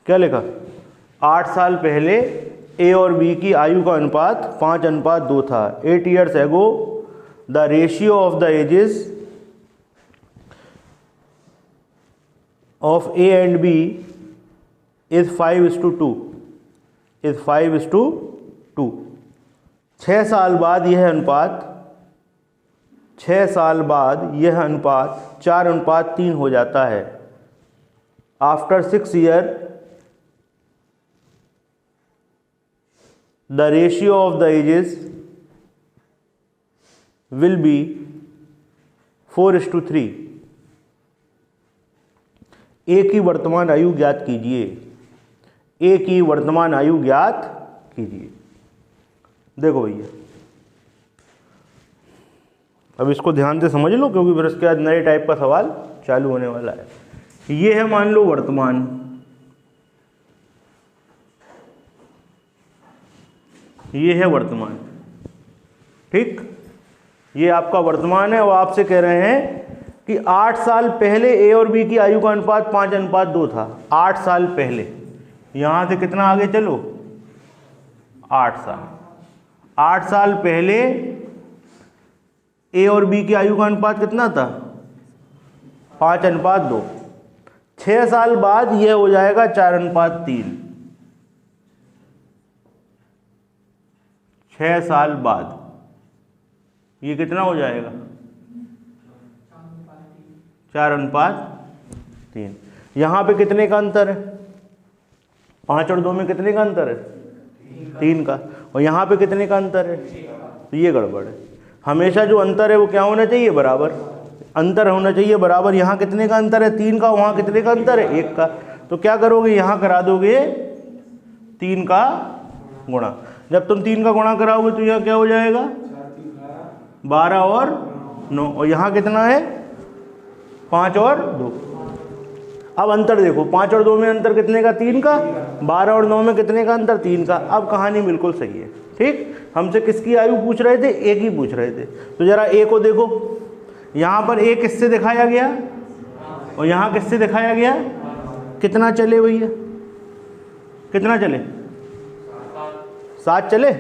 क्या लिखा, 8 साल पहले ए और बी की आयु का अनुपात 5:2 था। 8 years ago the ratio of the ages of A and B is 5:2 is 5:2। 6 साल बाद यह अनुपात 4:3 हो जाता है। After 6 years the ratio of the ages will be 4:3। A की वर्तमान आयु ज्ञात कीजिए। ए की वर्तमान आयु ज्ञात कीजिए। देखो भैया, अब इसको ध्यान से समझ लो, क्योंकि फिर उसके बाद नए टाइप का सवाल चालू होने वाला है। ये है मान लो वर्तमान, ये है वर्तमान, ठीक, ये आपका वर्तमान है। और आपसे कह रहे हैं कि 8 साल पहले ए और बी की आयु का अनुपात 5:2 था। 8 साल पहले, यहां से कितना आगे चलो, 8 साल। 8 साल पहले ए और बी की आयु का अनुपात कितना था, 5:2। 6 साल बाद यह हो जाएगा 4:3। 6 साल बाद ये कितना हो जाएगा, 4:3। यहाँ पे कितने का अंतर है, 5 और 2 में कितने का अंतर है, 3 का। और यहाँ पे कितने का अंतर है, तो ये गड़बड़ है। हमेशा जो अंतर है वो क्या होना चाहिए, बराबर। अंतर होना चाहिए बराबर। यहाँ कितने का अंतर है, 3 का। वहाँ कितने का अंतर है, 1 का। तो क्या करोगे, यहाँ करा दोगे 3 का गुणा। जब तुम 3 का गुणा कराओगे तो यह क्या हो जाएगा, 12 और 9। और यहाँ कितना है, 5 और 2। अब अंतर देखो, 5 और 2 में अंतर कितने का, 3 का। 12 और 9 में कितने का अंतर, 3 का। अब कहानी बिल्कुल सही है, ठीक। हमसे किसकी आयु पूछ रहे थे, ए की पूछ रहे थे। तो जरा ए को देखो, यहाँ पर ए किससे दिखाया गया और यहाँ किससे दिखाया गया। कितना चले भैया, कितना चले, 7 चले।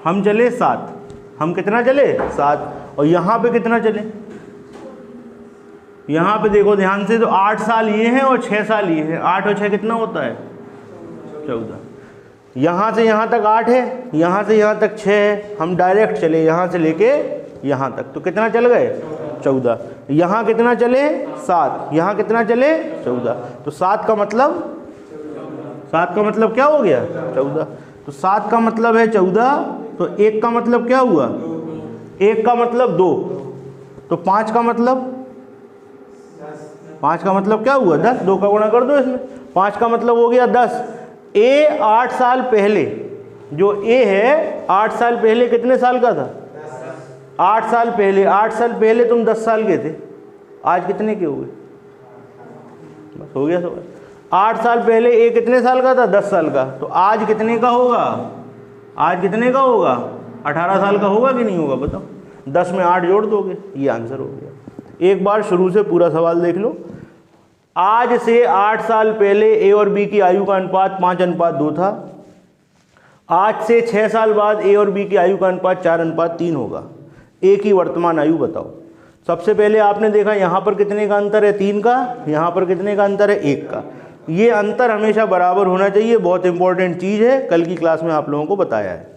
हम चले 7, हम कितना चले, 7। और यहाँ पे कितना चले, यहाँ पे देखो ध्यान से, तो 8 साल ये हैं और 6 साल ये हैं। 8 और 6 कितना होता है, 14। यहाँ से यहाँ तक 8 है, यहाँ से यहाँ तक 6 है। हम डायरेक्ट चले यहाँ से लेके यहाँ तक, तो कितना चल गए, 14। यहाँ कितना चले, 7। यहाँ कितना चले, 14। तो 7 का मतलब, 7 का मतलब क्या हो गया, 14। तो 7 का मतलब है 14। तो 1 का मतलब क्या हुआ, 1 का मतलब 2। तो 5 का मतलब, 5 का मतलब क्या हुआ, 10। 2 का गुणा कर दो इसमें। 5 का मतलब हो गया 10। ए 8 साल पहले, जो ए है 8 साल पहले कितने साल का था, 8 साल पहले। 8 साल पहले तुम 10 साल के थे, आज कितने के हो गए, बस हो गया सवाल। 8 साल पहले ए कितने साल का था, 10 साल का। तो आज कितने का होगा, आज कितने का होगा, 18 साल का होगा कि नहीं होगा, बताओ। 10 में 8 जोड़ दोगे, ये आंसर हो गया। एक बार शुरू से पूरा सवाल देख लो। आज से 8 साल पहले ए और बी की आयु का अनुपात 5:2 था। आज से 6 साल बाद ए और बी की आयु का अनुपात 4:3 होगा। ए की वर्तमान आयु बताओ। सबसे पहले आपने देखा यहाँ पर कितने का अंतर है, 3 का। यहाँ पर कितने का अंतर है, 1 का। ये अंतर हमेशा बराबर होना चाहिए, बहुत इंपॉर्टेंट चीज़ है, कल की क्लास में आप लोगों को बताया है।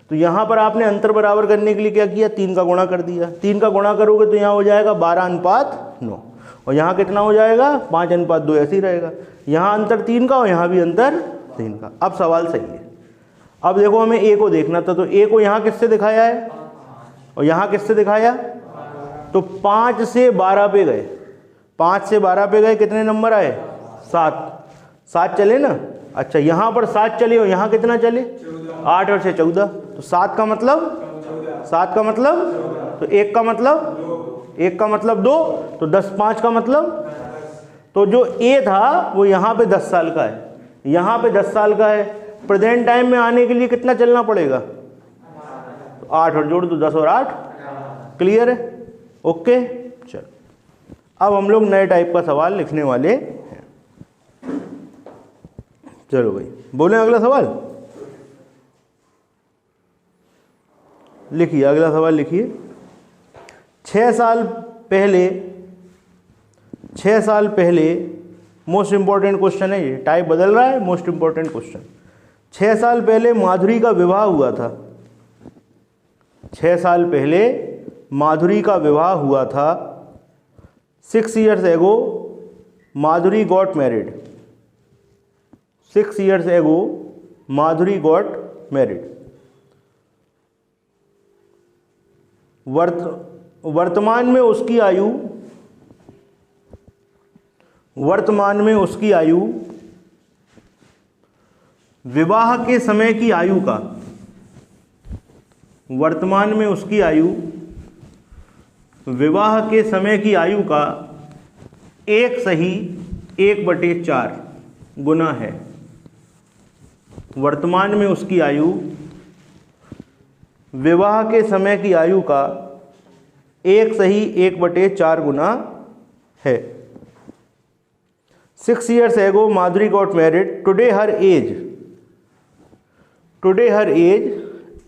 तो यहाँ पर आपने अंतर बराबर करने के लिए क्या किया, 3 का गुणा कर दिया। 3 का गुणा करोगे तो यहाँ हो जाएगा 12:9। और यहाँ कितना हो जाएगा, 5:2, ऐसे ही रहेगा। यहाँ अंतर 3 का और यहाँ भी अंतर 3 का। अब सवाल सही है। अब देखो हमें ए को देखना था, तो ए को यहाँ किससे दिखाया है और यहाँ किससे दिखाया। तो 5 से 12 पे गए, 5 से 12 पे गए, कितने नंबर आए, 7। 7 चले ना। अच्छा, यहाँ पर 7 चले और यहाँ कितना चले, 8 और 6 14। तो 7 का मतलब, 7 का मतलब, तो 1 का मतलब, 1 का मतलब 2। तो 10, 5 का मतलब, तो जो ए था वो यहाँ पे 10 साल का है, यहाँ पे 10 साल का है। प्रेजेंट टाइम में आने के लिए कितना चलना पड़ेगा, तो 8 और जोड़ दो, 10 और 8। क्लियर है, ओके। चलो अब हम लोग नए टाइप का सवाल लिखने वाले हैं। चलो भाई बोलें अगला सवाल। लिखिए अगला सवाल लिखिए। 6 साल पहले मोस्ट इंपॉर्टेंट क्वेश्चन है ये, टाइप बदल रहा है, मोस्ट इंपॉर्टेंट क्वेश्चन। 6 साल पहले माधुरी का विवाह हुआ था। 6 साल पहले माधुरी का विवाह हुआ था। 6 years ago Madhuri got married. 6 years ago Madhuri got married. वर्तमान में उसकी आयु विवाह के समय की आयु का, वर्तमान में उसकी आयु विवाह के समय की आयु का 1/4 गुना है। वर्तमान में उसकी आयु विवाह के समय की आयु का 1/4 गुना है। 6 years ago Madhuri got married. Today her age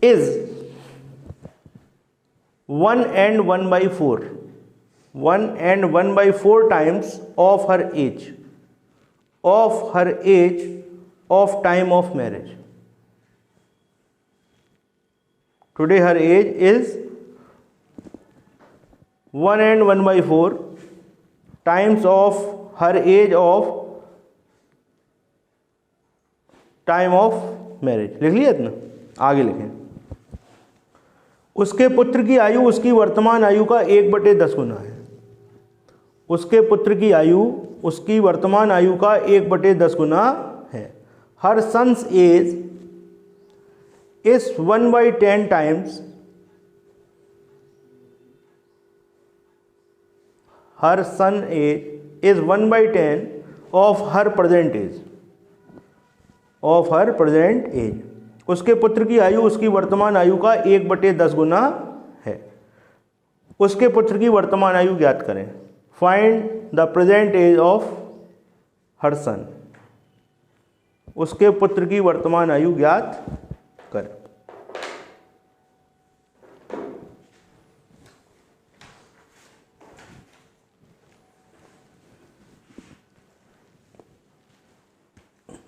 is 1 and 1/4 1 and 1/4 times of her age of time of marriage. Today her age is 1 and 1/4 times of her age of time of marriage। लिख लिया इतना, आगे लिखें। उसके पुत्र की आयु उसकी वर्तमान आयु का 1/10 गुना है। उसके पुत्र की आयु उसकी वर्तमान आयु का 1/10 गुना है। Her son's as is 1/10 times her son age is 1/10 of her present age। उसके पुत्र की आयु उसकी वर्तमान आयु का 1/10 गुना है। उसके पुत्र की वर्तमान आयु ज्ञात करें। Find the present age of her son. उसके पुत्र की वर्तमान आयु ज्ञात करें।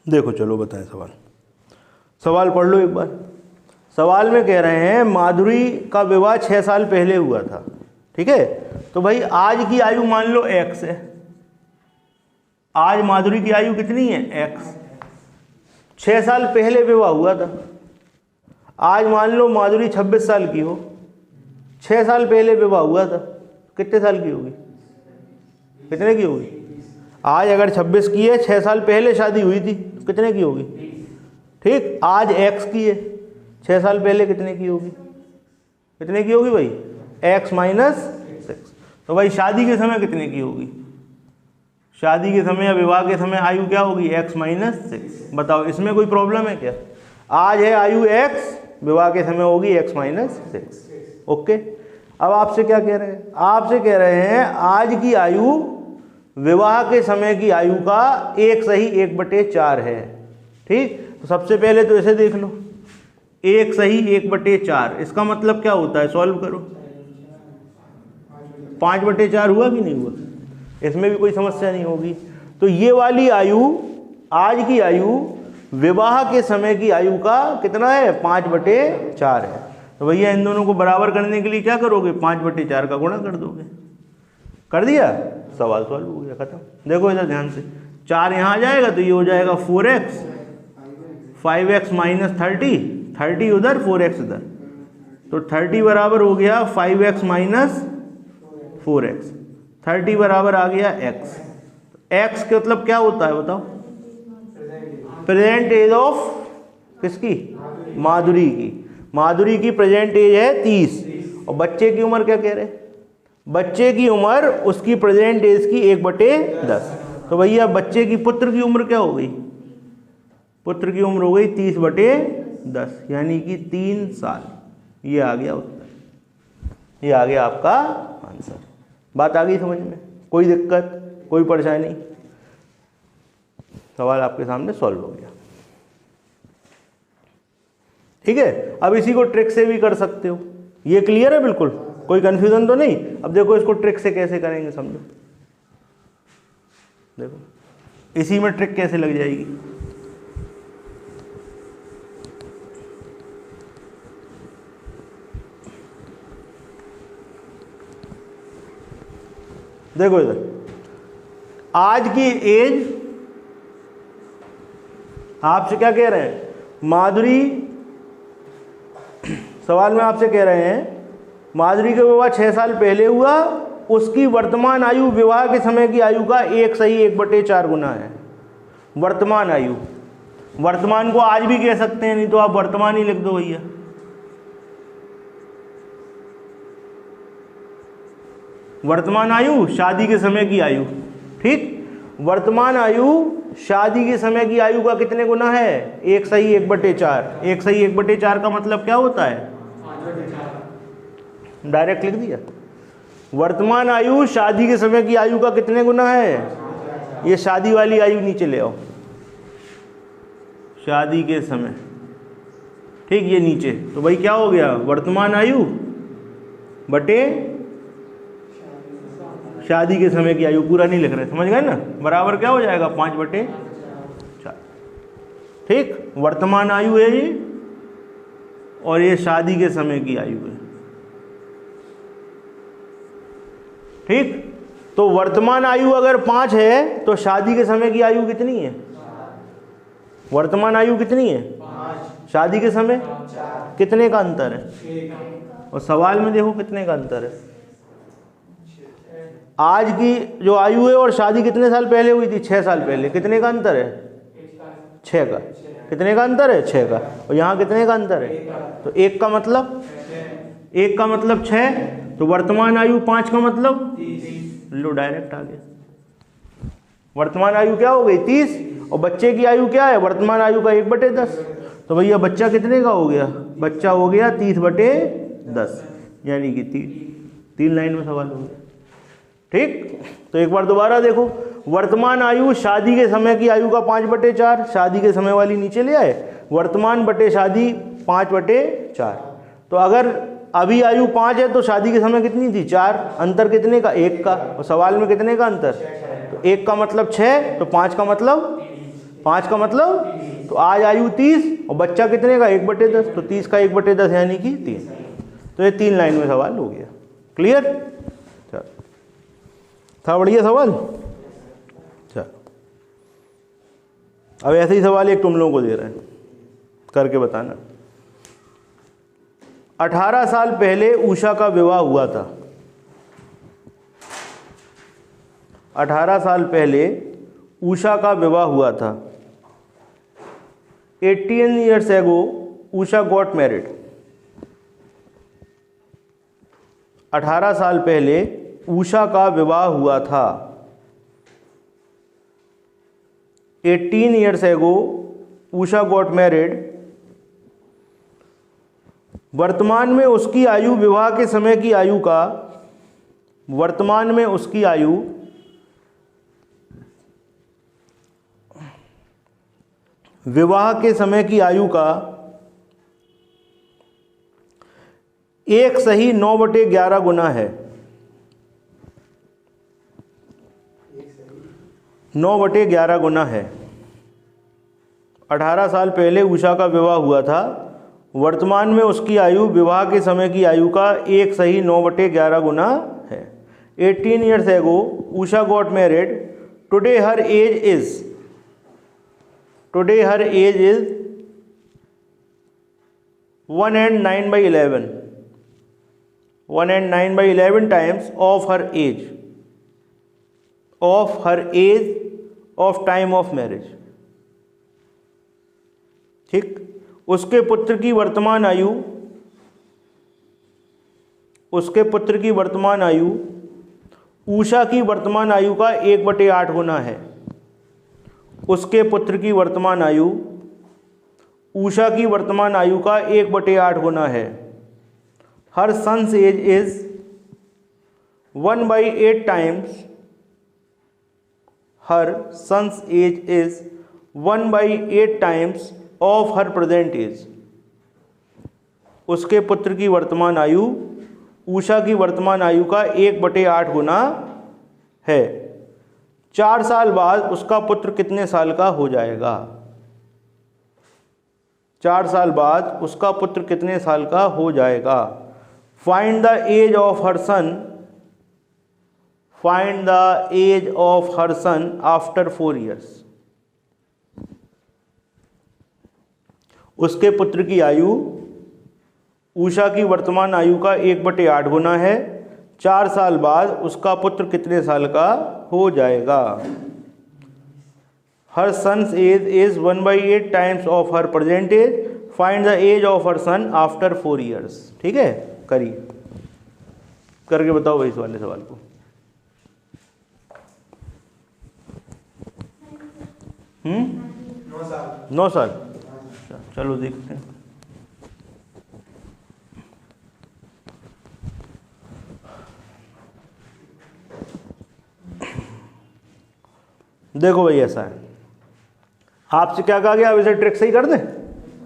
देखो चलो बताएं सवाल पढ़ लो एक बार। सवाल में कह रहे हैं माधुरी का विवाह 6 साल पहले हुआ था, ठीक है। तो भाई आज की आयु मान लो x है। आज माधुरी की आयु कितनी है? x। 6 साल पहले विवाह हुआ था। आज मान लो माधुरी 26 साल की हो। 6 साल पहले विवाह हुआ था, कितने साल की होगी? कितने की होगी? आज अगर 26 की है, 6 साल पहले शादी हुई थी, कितने की होगी? ठीक। आज x की है, 6 साल पहले कितने की होगी? कितने की होगी भाई? x - 6। तो भाई शादी के समय कितने की होगी? शादी के समय या विवाह के समय आयु क्या होगी? x - 6। बताओ इसमें कोई प्रॉब्लम है क्या? आज है आयु x, विवाह के समय होगी x - 6। ओके। अब आपसे क्या कह रहे हैं? आपसे कह रहे हैं आज की आयु विवाह के समय की आयु का 1/4 है। ठीक। तो सबसे पहले तो इसे देख लो, 1/4। इसका मतलब क्या होता है? सॉल्व करो। 5/4 हुआ कि नहीं हुआ? इसमें भी कोई समस्या नहीं होगी। तो ये वाली आयु, आज की आयु विवाह के समय की आयु का कितना है? 5/4 है। तो भैया इन दोनों को बराबर करने के लिए क्या करोगे? 5/4 का गुणा कर दोगे। कर दिया, सवाल सॉल्व हो गया, खत्म। देखो इधर ध्यान से, 4 यहाँ आ जाएगा तो ये हो जाएगा 4x, 5x - 30 उधर, 4x इधर। तो 30 बराबर हो गया 5x - 4x। 30 बराबर आ गया x। x का मतलब क्या होता है बताओ? प्रेजेंट एज ऑफ किसकी? माधुरी की। माधुरी की प्रेजेंट एज है 30। और बच्चे की उम्र क्या कह रहे हैं? बच्चे की उम्र उसकी प्रेजेंट एज की 1/10। तो भैया बच्चे की, पुत्र की उम्र क्या हो गई? पुत्र की उम्र हो गई 30/10, यानी कि 3 साल। ये आ गया उत्तर, ये आ गया आपका आंसर। बात आ गई समझ में? कोई दिक्कत, कोई परेशानी? सवाल आपके सामने सॉल्व हो गया। ठीक है। अब इसी को ट्रिक से भी कर सकते हो। ये क्लियर है बिल्कुल, कोई कंफ्यूजन तो नहीं। अब देखो इसको ट्रिक से कैसे करेंगे, समझो। देखो इसी में ट्रिक कैसे लग जाएगी। देखो इधर आज की एज, आपसे क्या कह रहे हैं, माधुरी, सवाल में आपसे कह रहे हैं माधुरी का विवाह 6 साल पहले हुआ, उसकी वर्तमान आयु विवाह के समय की आयु का 1/4 गुना है। वर्तमान आयु, वर्तमान को आज भी कह सकते हैं, नहीं तो आप वर्तमान ही लिख दो भैया। वर्तमान आयु शादी के समय की आयु, ठीक। वर्तमान आयु शादी के समय की आयु का कितने गुना है, 1/4। 1/4 का मतलब क्या होता है, डायरेक्ट लिख दिया। वर्तमान आयु शादी के समय की आयु का कितने गुना है, ये शादी वाली आयु नीचे ले आओ, शादी के समय, ठीक, ये नीचे। तो भाई क्या हो गया, वर्तमान आयु बटे शादी के समय की आयु, पूरा नहीं लिख रहे, समझ गए ना, बराबर क्या हो जाएगा 5/4, ठीक। वर्तमान आयु है ये, और ये शादी के समय की आयु है, ठीक। तो वर्तमान आयु अगर 5 है तो शादी के समय की आयु कितनी है, वर्तमान आयु कितनी है 5, शादी के समय कितने का अंतर है, और सवाल में देखो कितने का अंतर है। आज की जो आयु है और शादी कितने साल पहले हुई थी, 6 साल पहले, कितने का अंतर है, 6 का। कितने का अंतर है, 6 का। और यहाँ कितने का अंतर है, तो 1 का मतलब 6, तो वर्तमान आयु 5 का मतलब, लो डायरेक्ट आ गया। वर्तमान आयु क्या हो गई 30, और बच्चे की आयु क्या है, वर्तमान आयु का 1/10। तो भैया बच्चा कितने का हो गया, बच्चा हो गया 30/10, यानी कि 3 लाइन में सवाल हो गया, ठीक। तो एक बार दोबारा देखो, वर्तमान आयु शादी के समय की आयु का 5/4, शादी के समय वाली नीचे ले आए, वर्तमान बटे शादी 5/4। तो अगर अभी आयु 5 है तो शादी के समय कितनी थी, 4, अंतर कितने का, 1 का। और सवाल में कितने का अंतर, तो 1 का मतलब 6, तो 5 का मतलब, तो आज आयु 30 और बच्चा कितने का 1/10, तो 30 का 1/10 यानी कि 3। तो ये 3 लाइन में सवाल हो गया, क्लियर। चलो, था बढ़िया सवाल। चलो अब ऐसे ही सवाल एक तुम लोगों को दे रहे हैं, करके बताना। 18 साल पहले उषा का विवाह हुआ था, 18 साल पहले उषा का विवाह हुआ था। 18 years ago Usha got married. 18 साल पहले उषा का विवाह हुआ था। 18 years ago Usha got married. वर्तमान में उसकी आयु विवाह के समय की आयु का, वर्तमान में उसकी आयु विवाह के समय की आयु का 1/9/11 गुना है। 9/11 गुना है। 18 साल पहले उषा का विवाह हुआ था, वर्तमान में उसकी आयु विवाह के समय की आयु का 1/9/11 गुना है। 18 years ago Usha got married. Today her age is 1 and 9/11, 1 and 9/11 times of her age of time of marriage, ठीक। उसके पुत्र की वर्तमान आयु, उषा की वर्तमान आयु का 1/8 गुना है। उसके पुत्र की वर्तमान आयु उषा की वर्तमान आयु का 1/8 गुना है। Her son's age is 1/8 times, her son's age is 1/8 times of her present age. उसके पुत्र की वर्तमान आयु उषा की वर्तमान आयु का 1/8 गुना है। 4 साल बाद उसका पुत्र कितने साल का हो जाएगा? 4 साल बाद उसका पुत्र कितने साल का हो जाएगा? Find the age of her son, find the age of her son after 4 years। उसके पुत्र की आयु उषा की वर्तमान आयु का 1/8 गुना है। 4 साल बाद उसका पुत्र कितने साल का हो जाएगा? Her son's age is 1/8 times of her present age, find the age of her son after 4 years। ठीक है, करिए, करके बताओ भाई इस वाले सवाल को। 9 साल। चलो देखते हैं। देखो भाई ऐसा है, आपसे क्या कहा गया, अब इसे ट्रिक से ही कर दें,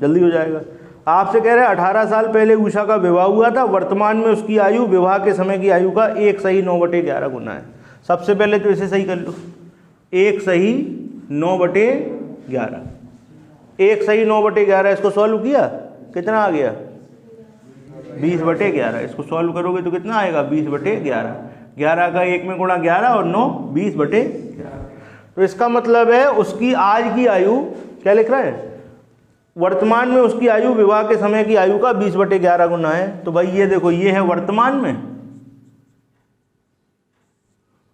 जल्दी हो जाएगा। आपसे कह रहे हैं 18 साल पहले उषा का विवाह हुआ था, वर्तमान में उसकी आयु विवाह के समय की आयु का 1 सही 9/11 गुना है। सबसे पहले तो इसे सही कर लो, 1 सही 9/11, 1 सही 9/11, इसको सॉल्व किया कितना आ गया? 20/11। इसको सॉल्व करोगे तो कितना आएगा? 20/11। 11 का 1 में गुणा 11 और 9 20/11। तो इसका मतलब है उसकी आज की आयु क्या लिख रहा है? वर्तमान में उसकी आयु विवाह के समय की आयु का 20/11 गुना है। तो भाई ये देखो, ये है वर्तमान में,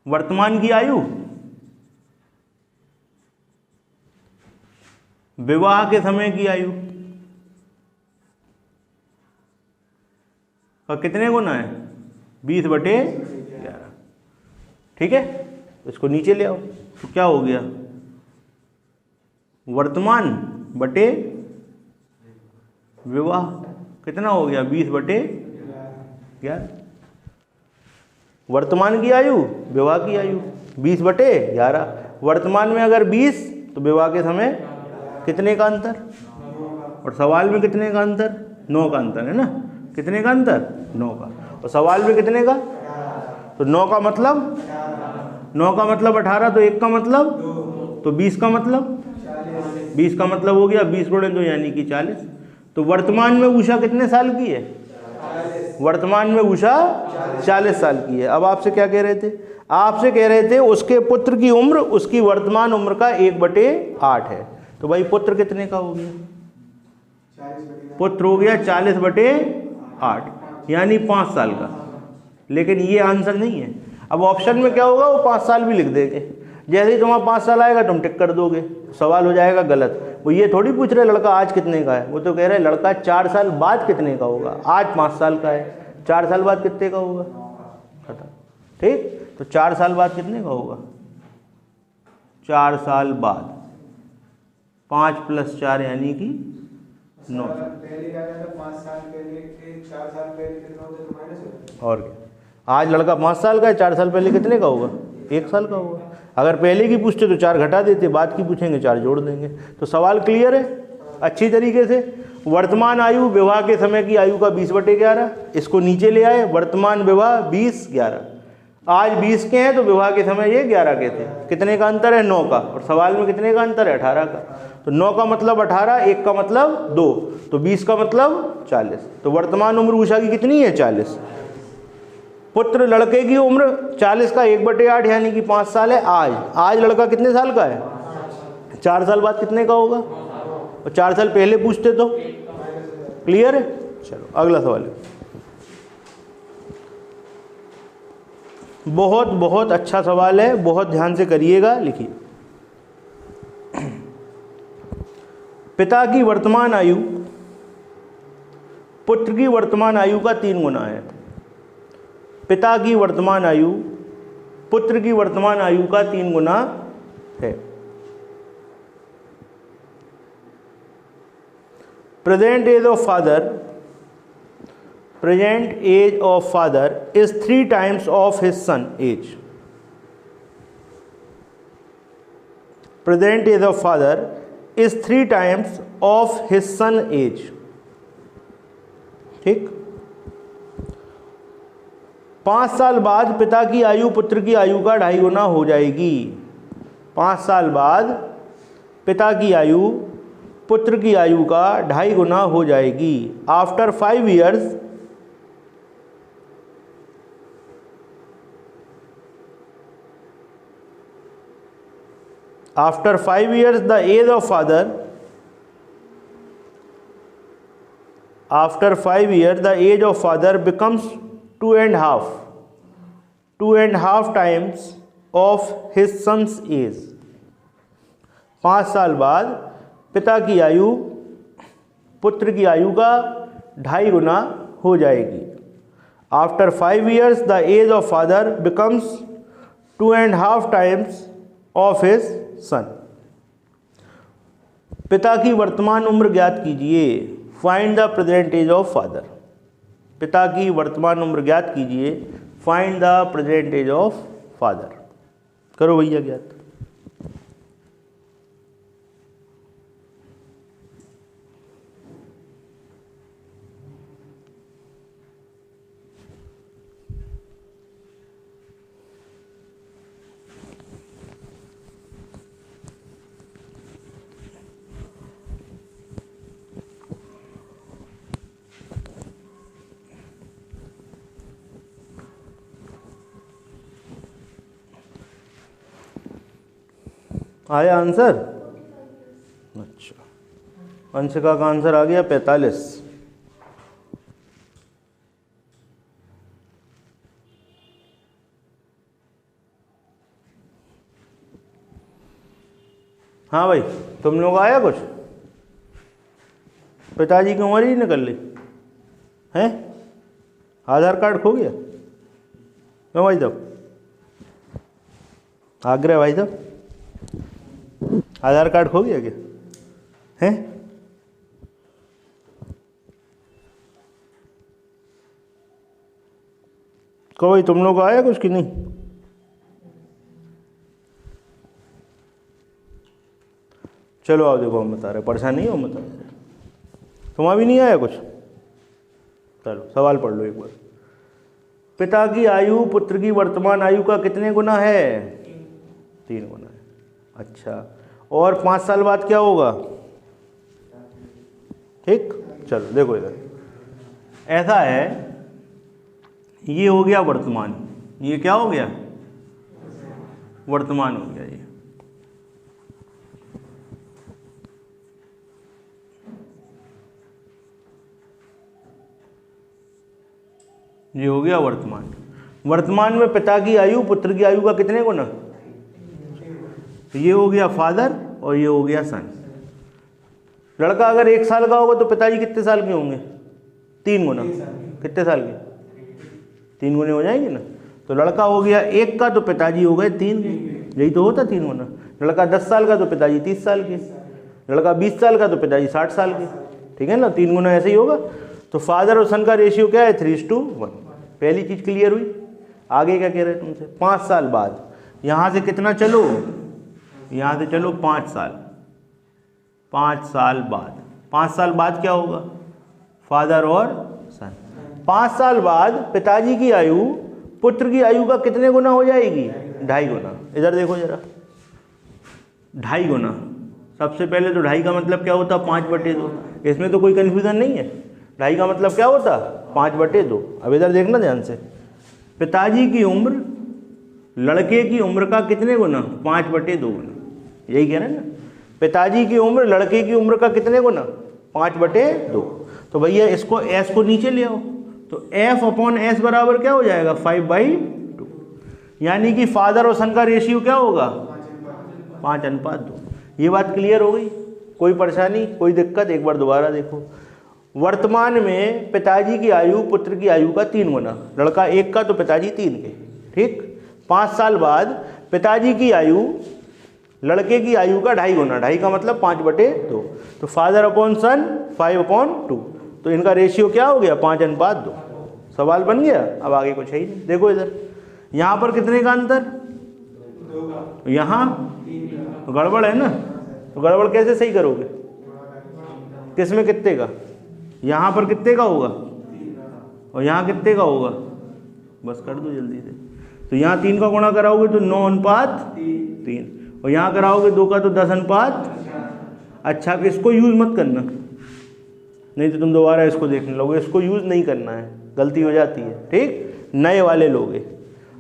वर्तमान की आयु, विवाह के समय की आयु और कितने गुना है? 20/11। ठीक है, इसको नीचे ले आओ तो क्या हो गया? वर्तमान बटे विवाह कितना हो गया? 20/11। वर्तमान की आयु विवाह की आयु 20/11। वर्तमान में अगर 20 तो विवाह के समय कितने का अंतर? और सवाल में कितने का अंतर? 9 का अंतर है ना। कितने का अंतर? 9 का। और सवाल में कितने का? तो 9 का मतलब 18, तो 1 का मतलब, तो 20 का मतलब 20 का मतलब हो गया 20 × 2 यानी कि 40। तो वर्तमान में उषा कितने साल की है? वर्तमान में उषा 40 साल की है। अब आपसे क्या कह रहे थे? आपसे कह रहे थे उसके पुत्र की उम्र उसकी वर्तमान उम्र का 1/8 है। तो भाई पुत्र कितने का हो गया? पुत्र हो गया 40/8 यानी 5 साल का। लेकिन ये आंसर नहीं है। अब ऑप्शन में क्या होगा? वो 5 साल भी लिख देंगे। जैसे ही तुम्हारा 5 साल आएगा तुम टिक कर दोगे, सवाल हो जाएगा गलत। वो ये थोड़ी पूछ रहे लड़का आज कितने का है, वो तो कह रहे हैं लड़का 4 साल बाद कितने का होगा। आज 5 साल का है, 4 साल बाद कितने का होगा? खत्म। ठीक, तो 4 साल बाद कितने का होगा? 4 साल बाद 5 + 4 यानी कि 9। और क्या, आज लड़का 5 साल का है, 4 साल पहले कितने का होगा? 1 साल का होगा। अगर पहले की पूछते तो 4 घटा देते, बाद की पूछेंगे 4 जोड़ देंगे। तो सवाल क्लियर है अच्छी तरीके से। वर्तमान आयु विवाह के समय की आयु का 20/11, इसको नीचे ले आए। वर्तमान विवाह 20/11, आज 20 के हैं तो विवाह के समय ये 11 के थे। कितने का अंतर है? 9 का। और सवाल में कितने का अंतर है? 18 का। तो 9 का मतलब 18, 1 का मतलब 2, तो 20 का मतलब 40। तो वर्तमान उम्र उषा की कितनी है? 40। पुत्र लड़के की उम्र 40 का 1/8 यानी कि 5 साल है। आज लड़का कितने साल का है? 4 साल बाद कितने का होगा? और 4 साल पहले पूछते तो क्लियर है। चलो अगला सवाल है। बहुत बहुत अच्छा सवाल है, बहुत ध्यान से करिएगा। लिखिए, पिता की वर्तमान आयु पुत्र की वर्तमान आयु का 3 गुना है। पिता की वर्तमान आयु पुत्र की वर्तमान आयु का 3 गुना है। Present age of father is 3 times of his son age. Present age of father is 3 times of his son age. ठीक। 5 साल बाद पिता की आयु पुत्र की आयु का 2.5 गुना हो जाएगी। 5 साल बाद पिता की आयु पुत्र की आयु का 2.5 गुना हो जाएगी। After 5 years the age of father becomes 2.5 times of his son's age। 5 साल बाद पिता की आयु पुत्र की आयु का 2.5 गुना हो जाएगी। After 5 years the age of father becomes 2.5 times of his son। पिता की वर्तमान उम्र ज्ञात कीजिए। Find the present age of father. पिता की वर्तमान उम्र ज्ञात कीजिए। Find the present age of father. करो भैया ज्ञात। आया आंसर? अच्छा, अंशिका का आंसर आ गया 45। हाँ भाई, तुम लोग आया कुछ? पिताजी की उम्र ही निकल ली है? आधार कार्ड खो गया क्यों भाई साहब? आग्रह भाई साहब, आधार कार्ड खो गया क्या है? को भाई तुम लोग आया कुछ कि नहीं? चलो आओ, देखो हम बता रहे, परेशान नहीं हो, हम बता रहे। तुम्हारा भी नहीं आया कुछ? चलो सवाल पढ़ लो एक बार। पिता की आयु पुत्र की वर्तमान आयु का कितने गुना है? 3 गुना है। अच्छा, और 5 साल बाद क्या होगा? ठीक, चलो देखो इधर ऐसा है, ये हो गया वर्तमान, ये क्या हो गया? वर्तमान हो गया। ये हो गया वर्तमान। वर्तमान में पिता की आयु पुत्र की आयु का कितने गुना? ये हो गया फादर और ये हो गया सन। लड़का अगर 1 साल का होगा तो पिताजी कितने साल के होंगे? 3 गुना। कितने साल के? 3 गुने हो जाएंगे ना। तो लड़का हो गया 1 का तो पिताजी हो गए 3 के। यही तो होता 3 गुना। लड़का 10 साल का तो पिताजी 30 साल के। लड़का 20 साल का तो पिताजी 60 साल के। ठीक है ना, 3 गुना ऐसे ही होगा। तो फादर और सन का रेशियो क्या है? 3:1। पहली चीज क्लियर हुई। आगे क्या कह रहे हैं तुमसे? 5 साल बाद। यहां से कितना चलो? यहां से चलो 5 साल। 5 साल बाद, 5 साल बाद क्या होगा? फादर और सन। 5 साल बाद पिताजी की आयु पुत्र की आयु का कितने गुना हो जाएगी? 2.5 गुना। इधर देखो जरा, 2.5 गुना। सबसे पहले तो 2.5 का मतलब क्या होता? 5/2। इसमें तो कोई कन्फ्यूजन नहीं है। 2.5 का मतलब क्या होता? 5/2। अब इधर देखना ध्यान से, पिताजी की उम्र लड़के की उम्र का कितने गुना? 5/2 गुना। यही कह रहे हैं ना, पिताजी की उम्र लड़के की उम्र का कितने गुना? 5/2। तो भैया इसको एस को नीचे ले आओ, तो F/S बराबर क्या हो जाएगा? 5/2। यानी कि फादर और सन का रेशियो क्या होगा? 5:2। ये बात क्लियर हो गई? कोई परेशानी, कोई दिक्कत? एक बार दोबारा देखो। वर्तमान में पिताजी की आयु पुत्र की आयु का 3 गुना। लड़का 1 का तो पिताजी 3 के। ठीक। 5 साल बाद पिताजी की आयु लड़के की आयु का 2.5 गुना। 2.5 का मतलब 5/2। तो फादर अपॉन सन 5/2। तो इनका रेशियो क्या हो गया? 5:2। सवाल बन गया। अब आगे कुछ है ही नहीं। देखो इधर, यहाँ पर कितने का अंतर? यहाँ गड़बड़ है ना। तो गड़बड़ कैसे सही करोगे? किसमें कितने का? यहाँ पर कितने का होगा? और यहाँ कितने का होगा, बस कर दो जल्दी से। तो यहाँ 3 का गुणा कराओगे तो 9:3, और यहाँ कराओगे 2 का तो 10:। अच्छा, इसको यूज़ मत करना, नहीं तो तुम दोबारा इसको देखने लोगे। इसको यूज़ नहीं करना है, गलती हो जाती है, ठीक। नए वाले लोगे।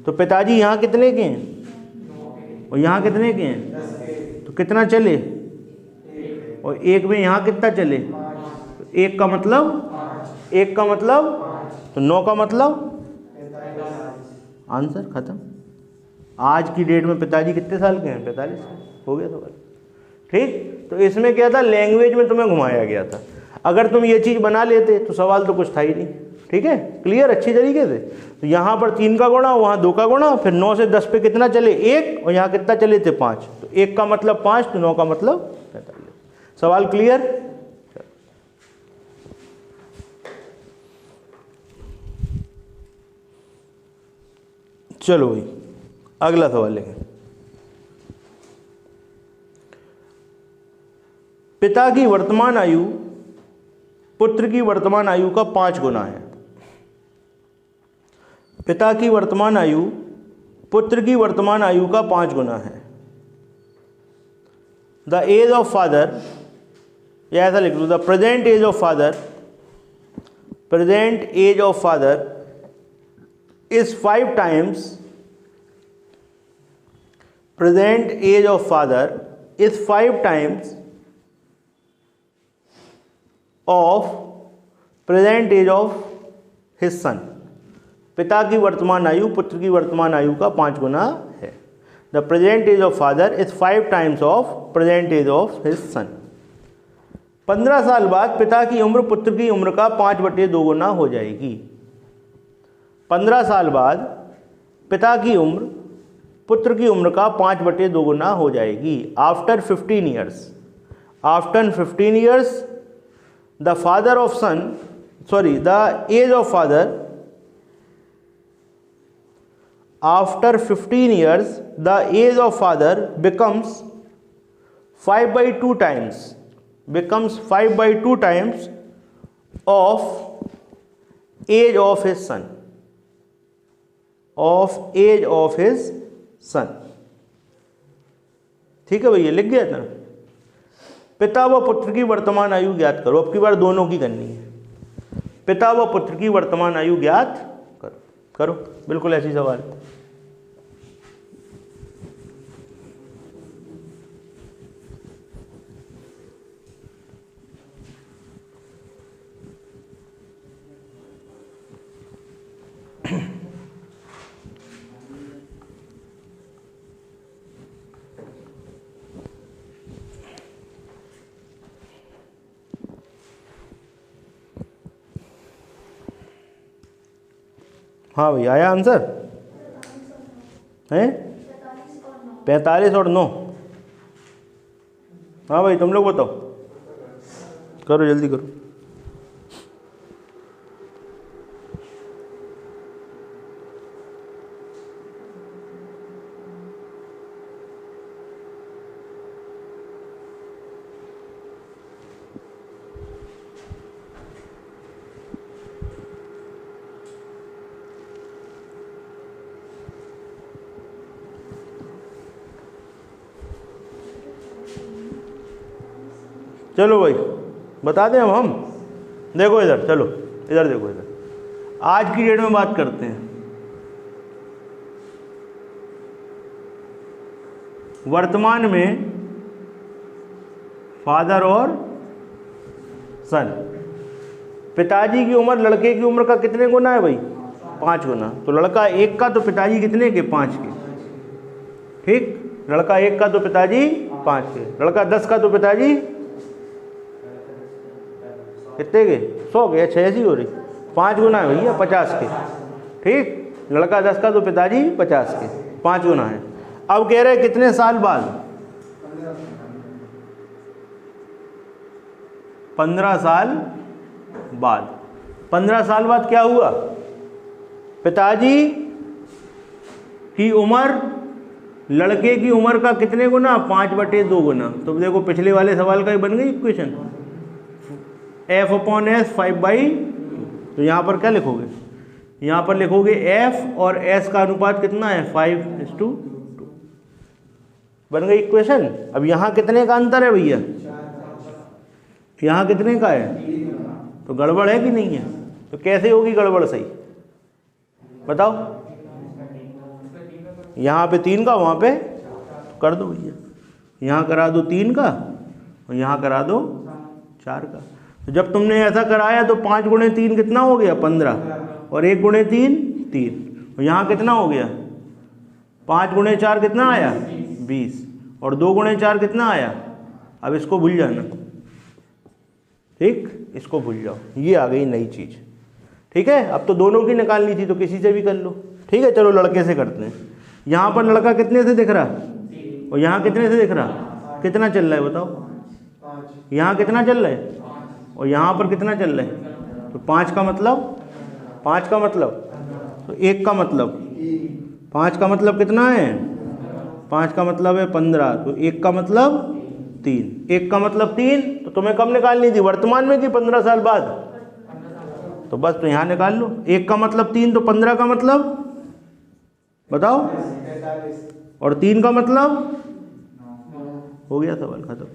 तो पिताजी यहाँ कितने के हैं और यहाँ कितने के हैं, तो कितना चले, और एक में यहाँ कितना चले, तो एक का मतलब तो 9 का मतलब आंसर खत्म। आज की डेट में पिताजी कितने साल के हैं, 45 साल। हो गया सवाल, ठीक। तो इसमें क्या था, लैंग्वेज में तुम्हें घुमाया गया था। अगर तुम ये चीज़ बना लेते तो सवाल तो कुछ था ही नहीं, ठीक है, क्लियर अच्छी तरीके से। तो यहाँ पर 3 का गुणा, वहाँ 2 का गुणा, फिर 9 से 10 पे कितना चले 1, और यहाँ कितना चले थे 5, तो 1 का मतलब 5, तो 9 का मतलब 45। सवाल क्लियर। चलो भाई अगला सवाल लेंगे। पिता की वर्तमान आयु पुत्र की वर्तमान आयु का 5 गुना है। पिता की वर्तमान आयु पुत्र की वर्तमान आयु का 5 गुना है। द एज ऑफ फादर, या ऐसा लिख लो, the present age of father, present age of father is 5 times, present age of father is 5 times of present age of his son। पिता की वर्तमान आयु पुत्र की वर्तमान आयु का 5 गुना है। The present age of father is 5 times of present age of his son. 15 साल बाद पिता की उम्र पुत्र की उम्र का 5/2 गुना हो जाएगी। 15 साल बाद पिता की उम्र पुत्र की उम्र का 5/2 गुना हो जाएगी। After 15 years, after 15 years the father of son, sorry, the age of father, after 15 years the age of father becomes 5/2 times, becomes 5/2 times of age of his son, of age of his son। ठीक है भैया, लिख गया था। पिता व पुत्र की वर्तमान आयु ज्ञात करो। अब की बार दोनों की करनी है। पिता व पुत्र की वर्तमान आयु ज्ञात करो। करो, बिल्कुल ऐसी सवाल। हाँ भाई, आया आंसर है 45 और 9। हाँ भाई, तुम लोग बताओ, करो जल्दी करो। चलो भाई बता दें अब हम। देखो इधर, चलो इधर देखो, इधर आज की डेट में बात करते हैं। वर्तमान में फादर और सन। पिताजी की उम्र लड़के की उम्र का कितने गुना है भाई, 5 गुना। तो लड़का 1 का तो पिताजी कितने के, 5 के। ठीक, लड़का 1 का तो पिताजी 5 के, लड़का 10 का तो पिताजी कितने के, 100 के, 86 हो रही, 5 गुना है भैया 50 के। ठीक, लड़का 10 का तो पिताजी 50 के, 5 गुना है। अब कह रहे कितने साल बाद, 15 साल बाद। 15 साल बाद क्या हुआ, पिताजी की उम्र लड़के की उम्र का कितने गुना, 5/2 गुना। तो देखो पिछले वाले सवाल का ही बन गई इक्वेशन, F/S 5/2। तो यहाँ पर क्या लिखोगे, यहाँ पर लिखोगे f और s का अनुपात कितना है 5:2। बन गई इक्वेशन। अब यहाँ कितने का अंतर है भैया, यहाँ कितने का है, तो गड़बड़ है कि नहीं है, तो कैसे होगी गड़बड़ सही बताओ। यहाँ पे 3 का, वहाँ पे कर दो भैया, यहाँ करा दो 3 का और यहाँ करा दो 4 का। तो जब तुमने ऐसा कराया तो 5 गुणे 3 कितना हो गया 15, और 1 गुणे 3 3, और यहाँ कितना हो गया 5 गुणे 4 कितना आया 20, और 2 गुणे 4 कितना आया। अब इसको भूल जाना, ठीक, इसको भूल जाओ, ये आ गई नई चीज़। ठीक है, अब तो दोनों की निकालनी थी तो किसी से भी कर लो। ठीक है, चलो लड़के से करते हैं। यहाँ पर लड़का कितने से दिख रहा और यहाँ कितने से दिख रहा, कितना चल रहा है बताओ। यहाँ कितना चल रहा है और यहाँ पर कितना चल रहा है, तो 5 का मतलब, 5 का मतलब, तो 1 का मतलब, 5 का मतलब कितना है, 5 का मतलब है 15, तो 1 का मतलब 3, 1 का मतलब 3। तो तुम्हें कब निकालनी थी, वर्तमान में कि 15 साल बाद, तो बस तो यहाँ निकाल लो। 1 का मतलब 3, तो 15 का मतलब बताओ, और 3 का मतलब, हो गया सवाल खत्म।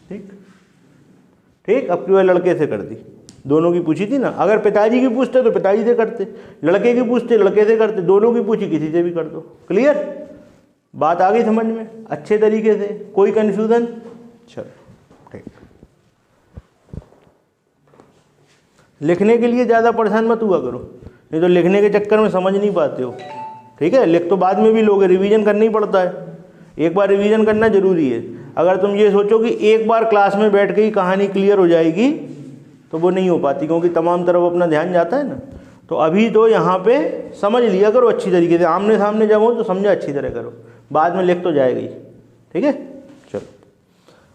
ठीक ठीक, अब क्यों लड़के से कर दी, दोनों की पूछी थी ना। अगर पिताजी की पूछते तो पिताजी से करते, लड़के की पूछते लड़के से करते, दोनों की पूछी किसी से भी कर दो। क्लियर, बात आ गई समझ में अच्छे तरीके से, कोई कंफ्यूजन। चलो ठीक, लिखने के लिए ज़्यादा परेशान मत हुआ करो, नहीं तो लिखने के चक्कर में समझ नहीं पाते हो। ठीक है, लिख तो बाद में भी लोगे, रिवीजन करना ही पड़ता है, एक बार रिवीजन करना जरूरी है। अगर तुम ये सोचो कि एक बार क्लास में बैठ के ही कहानी क्लियर हो जाएगी तो वो नहीं हो पाती, क्योंकि तमाम तरफ अपना ध्यान जाता है ना। तो अभी तो यहाँ पे समझ लिया करो अच्छी तरीके से, आमने सामने जब हो तो समझा अच्छी तरह करो, बाद में लिख तो जाएगा ही। ठीक है, चलो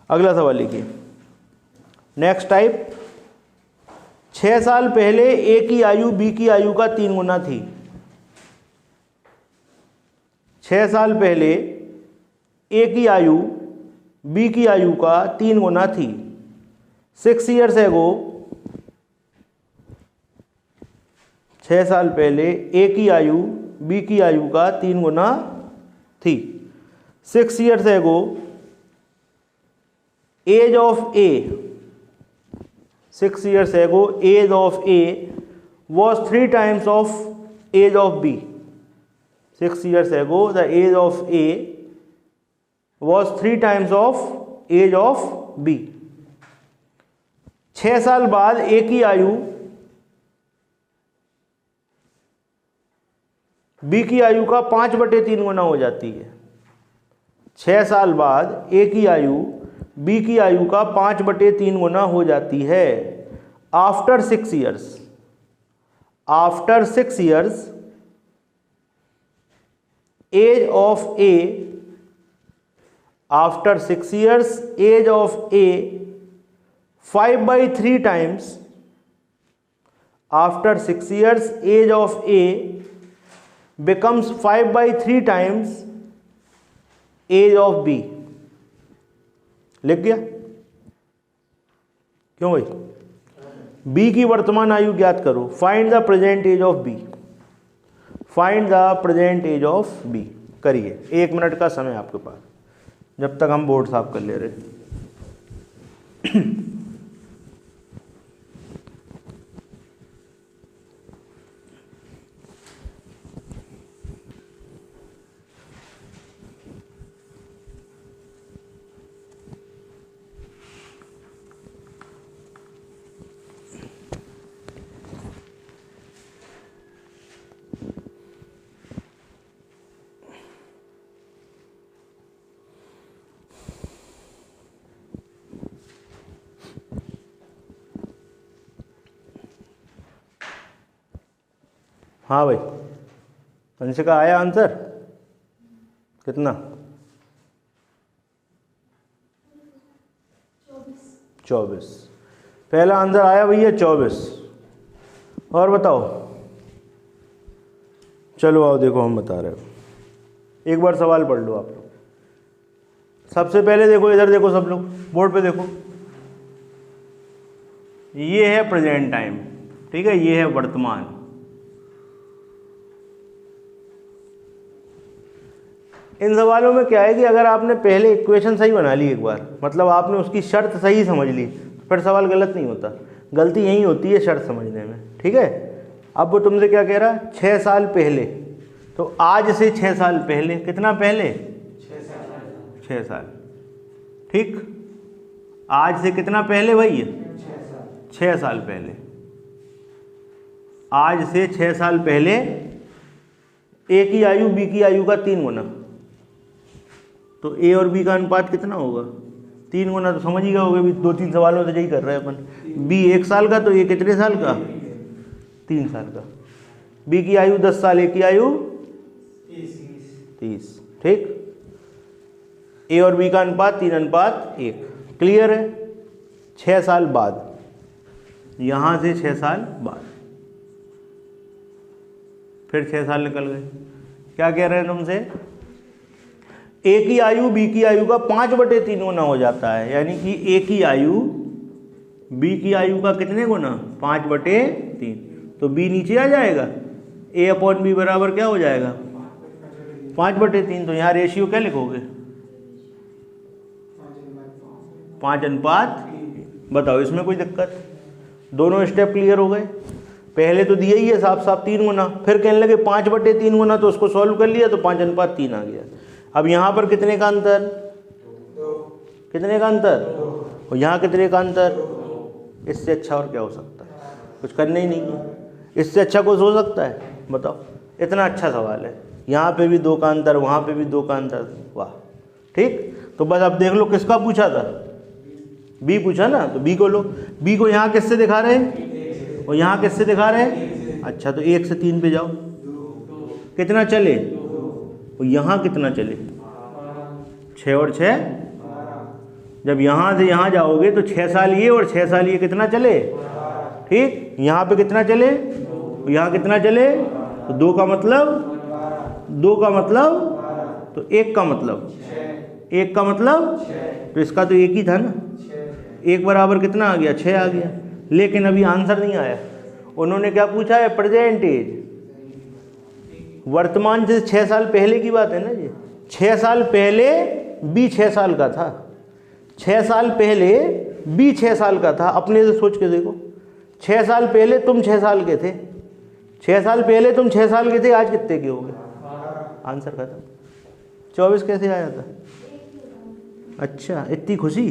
अगला सवाल लिखिए। नेक्स्ट टाइप, 6 साल पहले ए की आयु बी की आयु का 3 गुना थी। 6 साल पहले ए की आयु बी की आयु का 3 गुना थी। 6 years ago, 6 साल पहले ए की आयु बी की आयु का 3 गुना थी। 6 years ago, age of A, 6 years ago, age of A was 3 times of age of B. 6 years ago, the age of A was 3 times of age of B. 6 साल बाद A की आयु B की आयु का 5/3 गुना हो जाती है। 6 साल बाद A की आयु B की आयु का 5/3 गुना हो जाती है। After 6 years, after 6 years, age of A, after 6 years, age of A 5/3 times, after 6 years, age of A becomes 5/3 times age of B. लिख गया क्यों भाई? बी की वर्तमान आयु ज्ञात करो। Find the present age of B, find the present age of B. करिए, 1 मिनट का समय आपके पास, जब तक हम बोर्ड साफ कर ले रहे। हाँ भाई, अंशिका आया आंसर कितना? 24। पहला आंसर आया भैया 24। और बताओ, चलो आओ देखो हम बता रहे हो। एक बार सवाल पढ़ लो आप लोग। सबसे पहले देखो, इधर देखो सब लोग, बोर्ड पे देखो। ये है प्रेजेंट टाइम, ठीक है, ये है वर्तमान। इन सवालों में क्या है कि अगर आपने पहले इक्वेशन सही बना ली एक बार, मतलब आपने उसकी शर्त सही समझ ली, फिर सवाल गलत नहीं होता। गलती यही होती है शर्त समझने में, ठीक है। अब वो तुमसे क्या कह रहा है, 6 साल पहले, तो आज से 6 साल पहले, कितना पहले, 6 साल, ठीक। आज से कितना पहले भाई, 6 साल पहले। आज से 6 साल पहले ए की आयु बी की आयु का 3 गुना, तो ए और बी का अनुपात कितना होगा, 3 गुना। तो समझ ही गए होगे, भी 2-3 सवालों से यही कर रहे हैं अपन। बी 1 साल का, तो ए कितने साल का, 3 साल का। बी की आयु 10 साल, ए की आयु 30, ठीक। ए और बी का अनुपात 3:1, क्लियर है। 6 साल बाद, यहां से 6 साल बाद, फिर 6 साल निकल गए। क्या कह रहे हैं तुमसे, ए की आयु बी की आयु का 5/3 गुना हो जाता है, यानी कि ए की आयु बी की आयु का कितने गुना, 5/3। तो बी नीचे आ जाएगा, ए अपॉन बी बराबर क्या हो जाएगा, 5/3। तो यहाँ रेशियो क्या लिखोगे, 5:1। बताओ इसमें कोई दिक्कत, दोनों स्टेप क्लियर हो गए। पहले तो दिया ही है साफ साफ 3 गुना, फिर कहने लगे 5/3 गुना, तो उसको सॉल्व कर लिया तो 5:3 आ गया। अब यहाँ पर कितने का अंतर, कितने का अंतर, और यहाँ कितने का अंतर। इससे अच्छा और क्या हो सकता है, कुछ करने ही नहीं है। इससे अच्छा कुछ हो सकता है, बताओ। इतना अच्छा सवाल है, यहाँ पे भी 2 का अंतर, वहाँ पे भी 2 का अंतर, वाह, ठीक। तो बस अब देख लो किसका पूछा था, बी पूछा ना, तो बी को लो। बी को यहाँ किससे दिखा रहे हैं, और यहाँ किससे दिखा रहे हैं। अच्छा, तो 1 से 3 पे जाओ, कितना चले, और यहाँ कितना चले, 6 और 6। जब यहाँ से यहाँ जाओगे तो 6 साल ये और 6 साल ये, कितना चले, ठीक। यहाँ पे कितना चले, यहाँ कितना चले, तो 2 का मतलब, 2 का मतलब, तो 1 का मतलब, 1 का मतलब, तो इसका तो 1 ही था ना। 1 बराबर कितना आ गया, 6 आ गया। लेकिन अभी आंसर नहीं आया। उन्होंने क्या पूछा है, प्रेजेंट एज, वर्तमान से 6 साल पहले की बात है ना जी। 6 साल पहले बी 6 साल का था, 6 साल पहले बी 6 साल का था। अपने से सोच के देखो, 6 साल पहले तुम 6 साल के थे, 6 साल पहले तुम 6 साल के थे, आज कितने के हो गए, आंसर खत्म। 24 कैसे आया था, अच्छा इतनी खुशी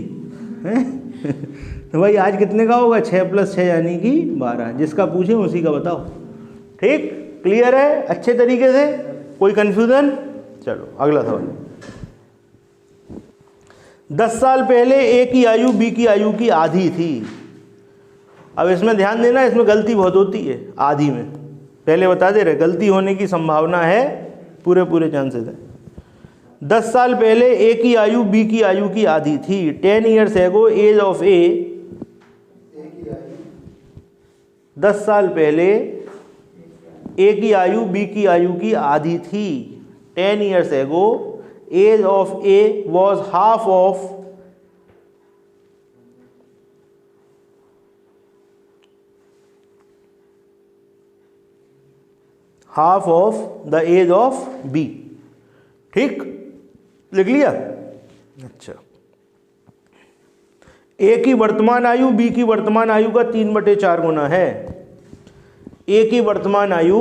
है। तो भाई आज कितने का होगा, 6 + 6 यानी कि 12। जिसका पूछे उसी का बताओ, ठीक, क्लियर है अच्छे तरीके से, कोई कंफ्यूजन। चलो अगला सवाल। 10 साल पहले ए की आयु बी की आयु की आधी थी। अब इसमें ध्यान देना, इसमें गलती बहुत होती है आधी में, पहले बता दे रहे, गलती होने की संभावना है, पूरे चांसेस है। 10 साल पहले ए की आयु बी की आयु की आधी थी। 10 years ago एज ऑफ ए, 10 साल पहले ए की आयु बी की आयु की आधी थी। 10 years ago age of A was half of the age of B, ठीक, लिख लिया। अच्छा, ए की वर्तमान आयु बी की वर्तमान आयु का 3/4 गुना है। ए की वर्तमान आयु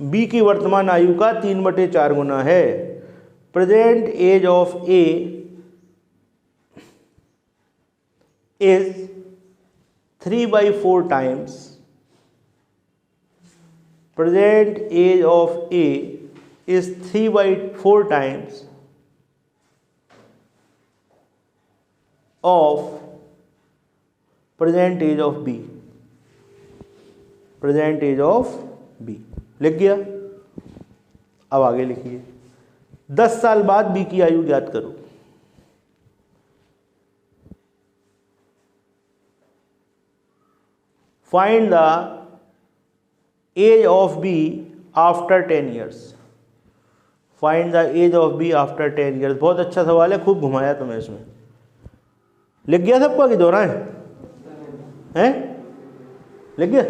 बी की वर्तमान आयु का 3/4 गुना है। Present age of A is 3/4 times, present age of A is 3/4 times of present age of B, present age of B लिख गया। अब आगे लिखिए, 10 साल बाद B की आयु ज्ञात करो। Find the age of B after 10 years। Find the age of B after 10 years। बहुत अच्छा सवाल है, खूब घुमाया तुम्हें इसमें। लिख गया सबका कि दोहराएं, हैं, लिख गया।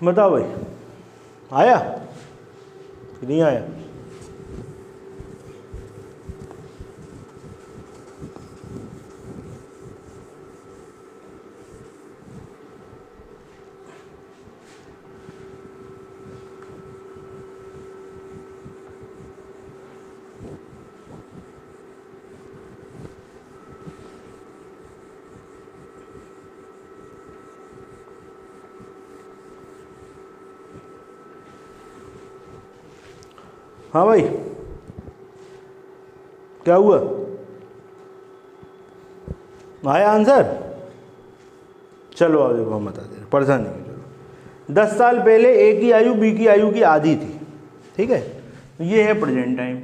बताओ भाई, आया कि नहीं आया? हाँ भाई, क्या हुआ? आया आंसर? चलो आओ देखो, हम बता दे रहे, परेशान नहीं। चलो 10 साल पहले ए की आयु बी की आयु की आधी थी, ठीक है? ये है प्रेजेंट टाइम,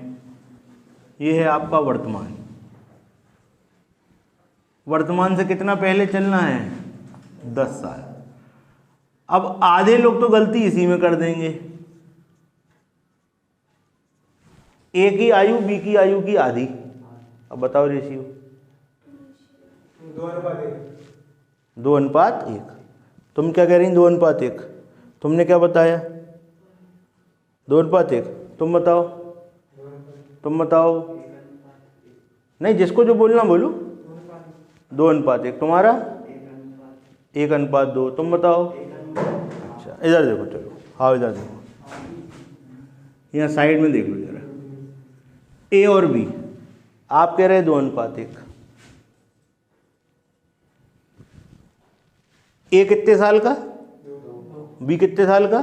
ये है आपका वर्तमान। वर्तमान से कितना पहले चलना है? 10 साल। अब आधे लोग तो गलती इसी में कर देंगे, ए की आयु बी की आयु की आधी। अब बताओ रेशियो। 2:1। तुम क्या कह रही? 2:1। तुमने क्या बताया? 2:1। तुम बताओ, तुम बताओ। नहीं, जिसको जो बोलना बोलो। 2:1 तुम्हारा? 1:2। तुम बताओ। अच्छा, इधर देखो, चलो हाँ इधर देखो, यहाँ साइड में देख लो जरा। ए और बी, आप कह रहे 2:1। ए कितने साल का? बी कितने साल का?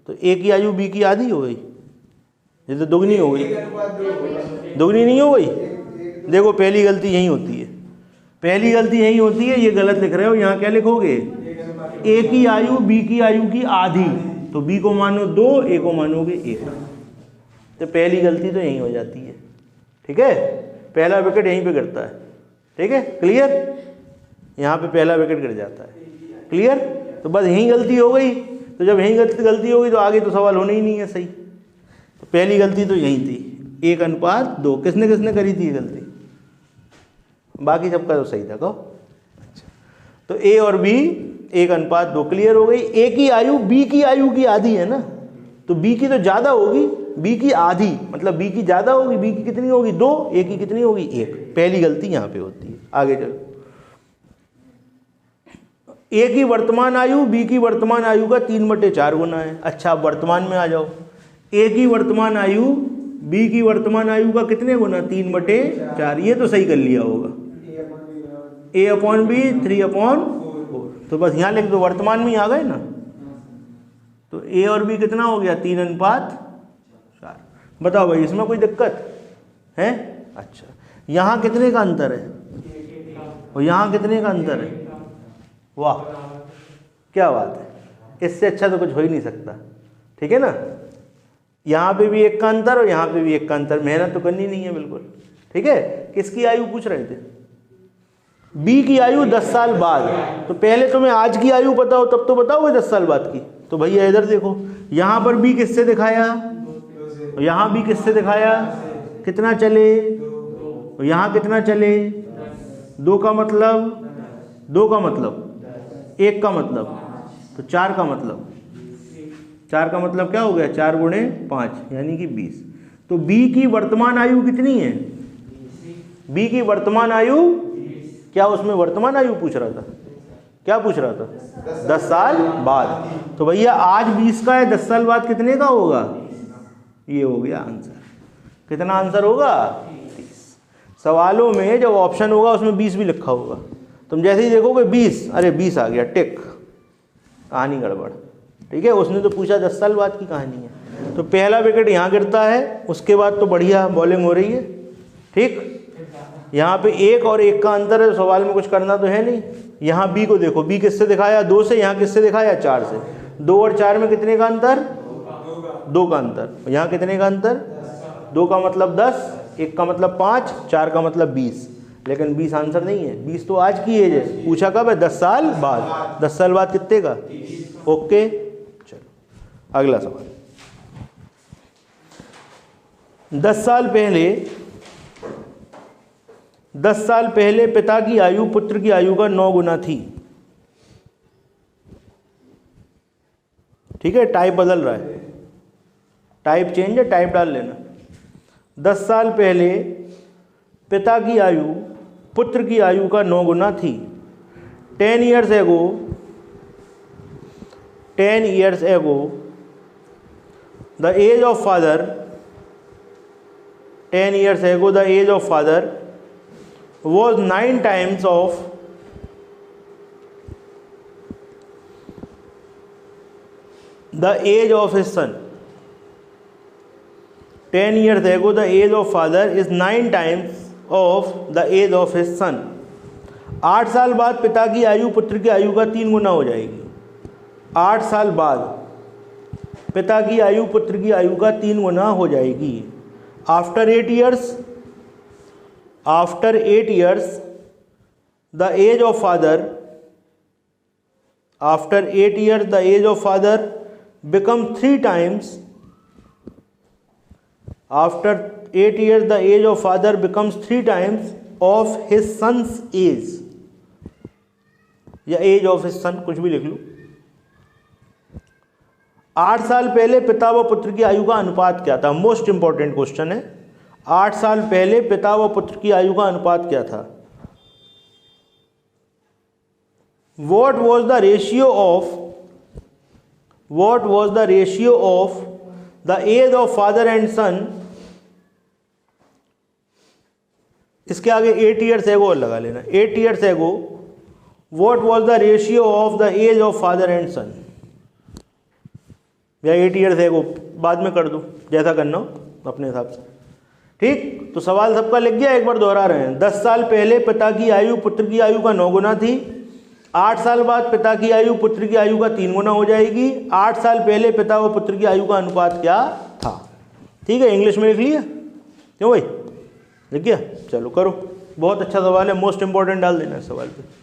तो ए की आयु बी की आधी हो गई, ये तो दुगनी हो गई। दुगनी नहीं हो गई? देखो पहली गलती यही होती है, पहली गलती यही होती है, ये गलत लिख रहे हो। यहाँ क्या लिखोगे? ए की आयु बी की आयु की आधी, तो बी को मानो 2, ए को मानोगे 1। तो पहली गलती तो यही हो जाती है, ठीक है? पहला विकेट यहीं पे गिरता है, ठीक है? क्लियर? यहाँ पे पहला विकेट गिर जाता है, क्लियर? तो बस यही गलती हो गई। तो जब यही गलती हो गई तो आगे तो सवाल होना ही नहीं है, सही? तो पहली गलती तो यही थी, 1:2। किसने किसने करी थी ये गलती? बाकी सबका तो सही था, कहो। अच्छा, तो ए और बी 1:2 क्लियर हो गई। ए की आयु बी की आयु की आधी है ना, तो बी की तो ज़्यादा होगी, बी की आधी मतलब बी की ज़्यादा होगी। बी की कितनी होगी? 2। ए की कितनी होगी? 1। पहली गलती यहाँ पे होती है। आगे चलो, ए की वर्तमान आयु बी की वर्तमान आयु का 3/4 गुना है। अच्छा, अब वर्तमान में आ जाओ। ए की वर्तमान आयु बी की वर्तमान आयु का कितने गुना? 3/4। ये तो सही कर लिया होगा, A/B 3/4। तो बस यहाँ लिख दो, वर्तमान में ही आ गए ना। तो ए और बी कितना हो गया? 3:4। बताओ भाई, इसमें कोई दिक्कत है? अच्छा, यहाँ कितने का अंतर है और यहाँ कितने का अंतर है? वाह, क्या बात है, इससे अच्छा तो कुछ हो ही नहीं सकता, ठीक है ना? यहाँ पे भी 1 का अंतर और यहाँ पे भी 1 का अंतर, मेहनत तो करनी नहीं है बिल्कुल, ठीक है? किसकी आयु पूछ रहे थे? बी की आयु 10 साल बाद। तो पहले तुम्हें आज की आयु पता हो तब तो बताओगे 10 साल बाद की। तो भैया इधर देखो, यहाँ पर बी किससे दिखाया, यहाँ भी किससे दिखाया, कितना चले, यहाँ कितना चले, 2 का मतलब, 2 का मतलब, 1 का मतलब, तो 4 का मतलब, 4 का मतलब क्या हो गया? 4 × 5 यानी कि 20। तो बी की वर्तमान आयु कितनी है? बी की वर्तमान आयु, क्या उसमें वर्तमान आयु पूछ रहा था? क्या पूछ रहा था? 10 साल बाद। तो भैया आज 20 का है, 10 साल बाद कितने का होगा? ये हो गया आंसर। कितना आंसर होगा? 30। सवालों में जब ऑप्शन होगा उसमें 20 भी लिखा होगा, तुम जैसे ही देखोगे 20, अरे 20 आ गया, टिक, कहानी गड़बड़, ठीक है? उसने तो पूछा 10 साल बाद की कहानी है। तो पहला विकेट यहाँ गिरता है, उसके बाद तो बढ़िया बॉलिंग हो रही है, ठीक? यहाँ पे 1 और 1 का अंतर है, सवाल में कुछ करना तो है नहीं। यहाँ बी को देखो, बी किससे दिखाया? 2 से। यहाँ किससे दिखाया? 4 से। 2 और 4 में कितने का अंतर? 2 का अंतर। यहाँ कितने का अंतर? 2 का मतलब 10, 1 का मतलब 5, 4 का मतलब 20। लेकिन 20 आंसर नहीं है, 20 तो आज की एज है। पूछा कब है? 10 साल बाद। 10 साल बाद कितने का? ओके, चलो अगला सवाल। 10 साल पहले पिता की आयु पुत्र की आयु का 9 गुना थी। ठीक है, टाइप बदल रहा है, टाइप चेंज है, टाइप डाल लेना। 10 साल पहले पिता की आयु पुत्र की आयु का 9 गुना थी। 10 years ago the age of father 10 years ago the age of father was 9 times of the age of his son. 10 years ago the age of father is 9 times of the age of his son. 8 साल बाद पिता की आयु पुत्र की आयु का 3 गुना हो जाएगी। 8 साल बाद पिता की आयु पुत्र की आयु का 3 गुना हो जाएगी। After 8 years the age of father become 3 times. After 8 years the age of father becomes 3 times of his son's age, या एज ऑफ हिज सन, कुछ भी लिख लो। 8 साल पहले पिता व पुत्र की आयु का अनुपात क्या था? मोस्ट इंपॉर्टेंट क्वेश्चन है। 8 साल पहले पिता व पुत्र की आयु का अनुपात क्या था? What was the ratio of the age of father and son? इसके आगे 8 years ago लगा लेना। 8 years ago what was the ratio of the age of father and son? या 8 years ago बाद में कर दो, जैसा करना हो अपने हिसाब से। ठीक, तो सवाल सबका लिख गया, एक बार दोहरा रहे हैं। 10 साल पहले पिता की आयु पुत्र की आयु का 9 गुना थी। 8 साल बाद पिता की आयु पुत्र की आयु का 3 गुना हो जाएगी। 8 साल पहले पिता व पुत्र की आयु का अनुपात क्या था? ठीक है, इंग्लिश में लिख लिया? क्यों भाई, लिख गया? चलो करो, बहुत अच्छा सवाल है, मोस्ट इंपॉर्टेंट डाल देना इस सवाल पे।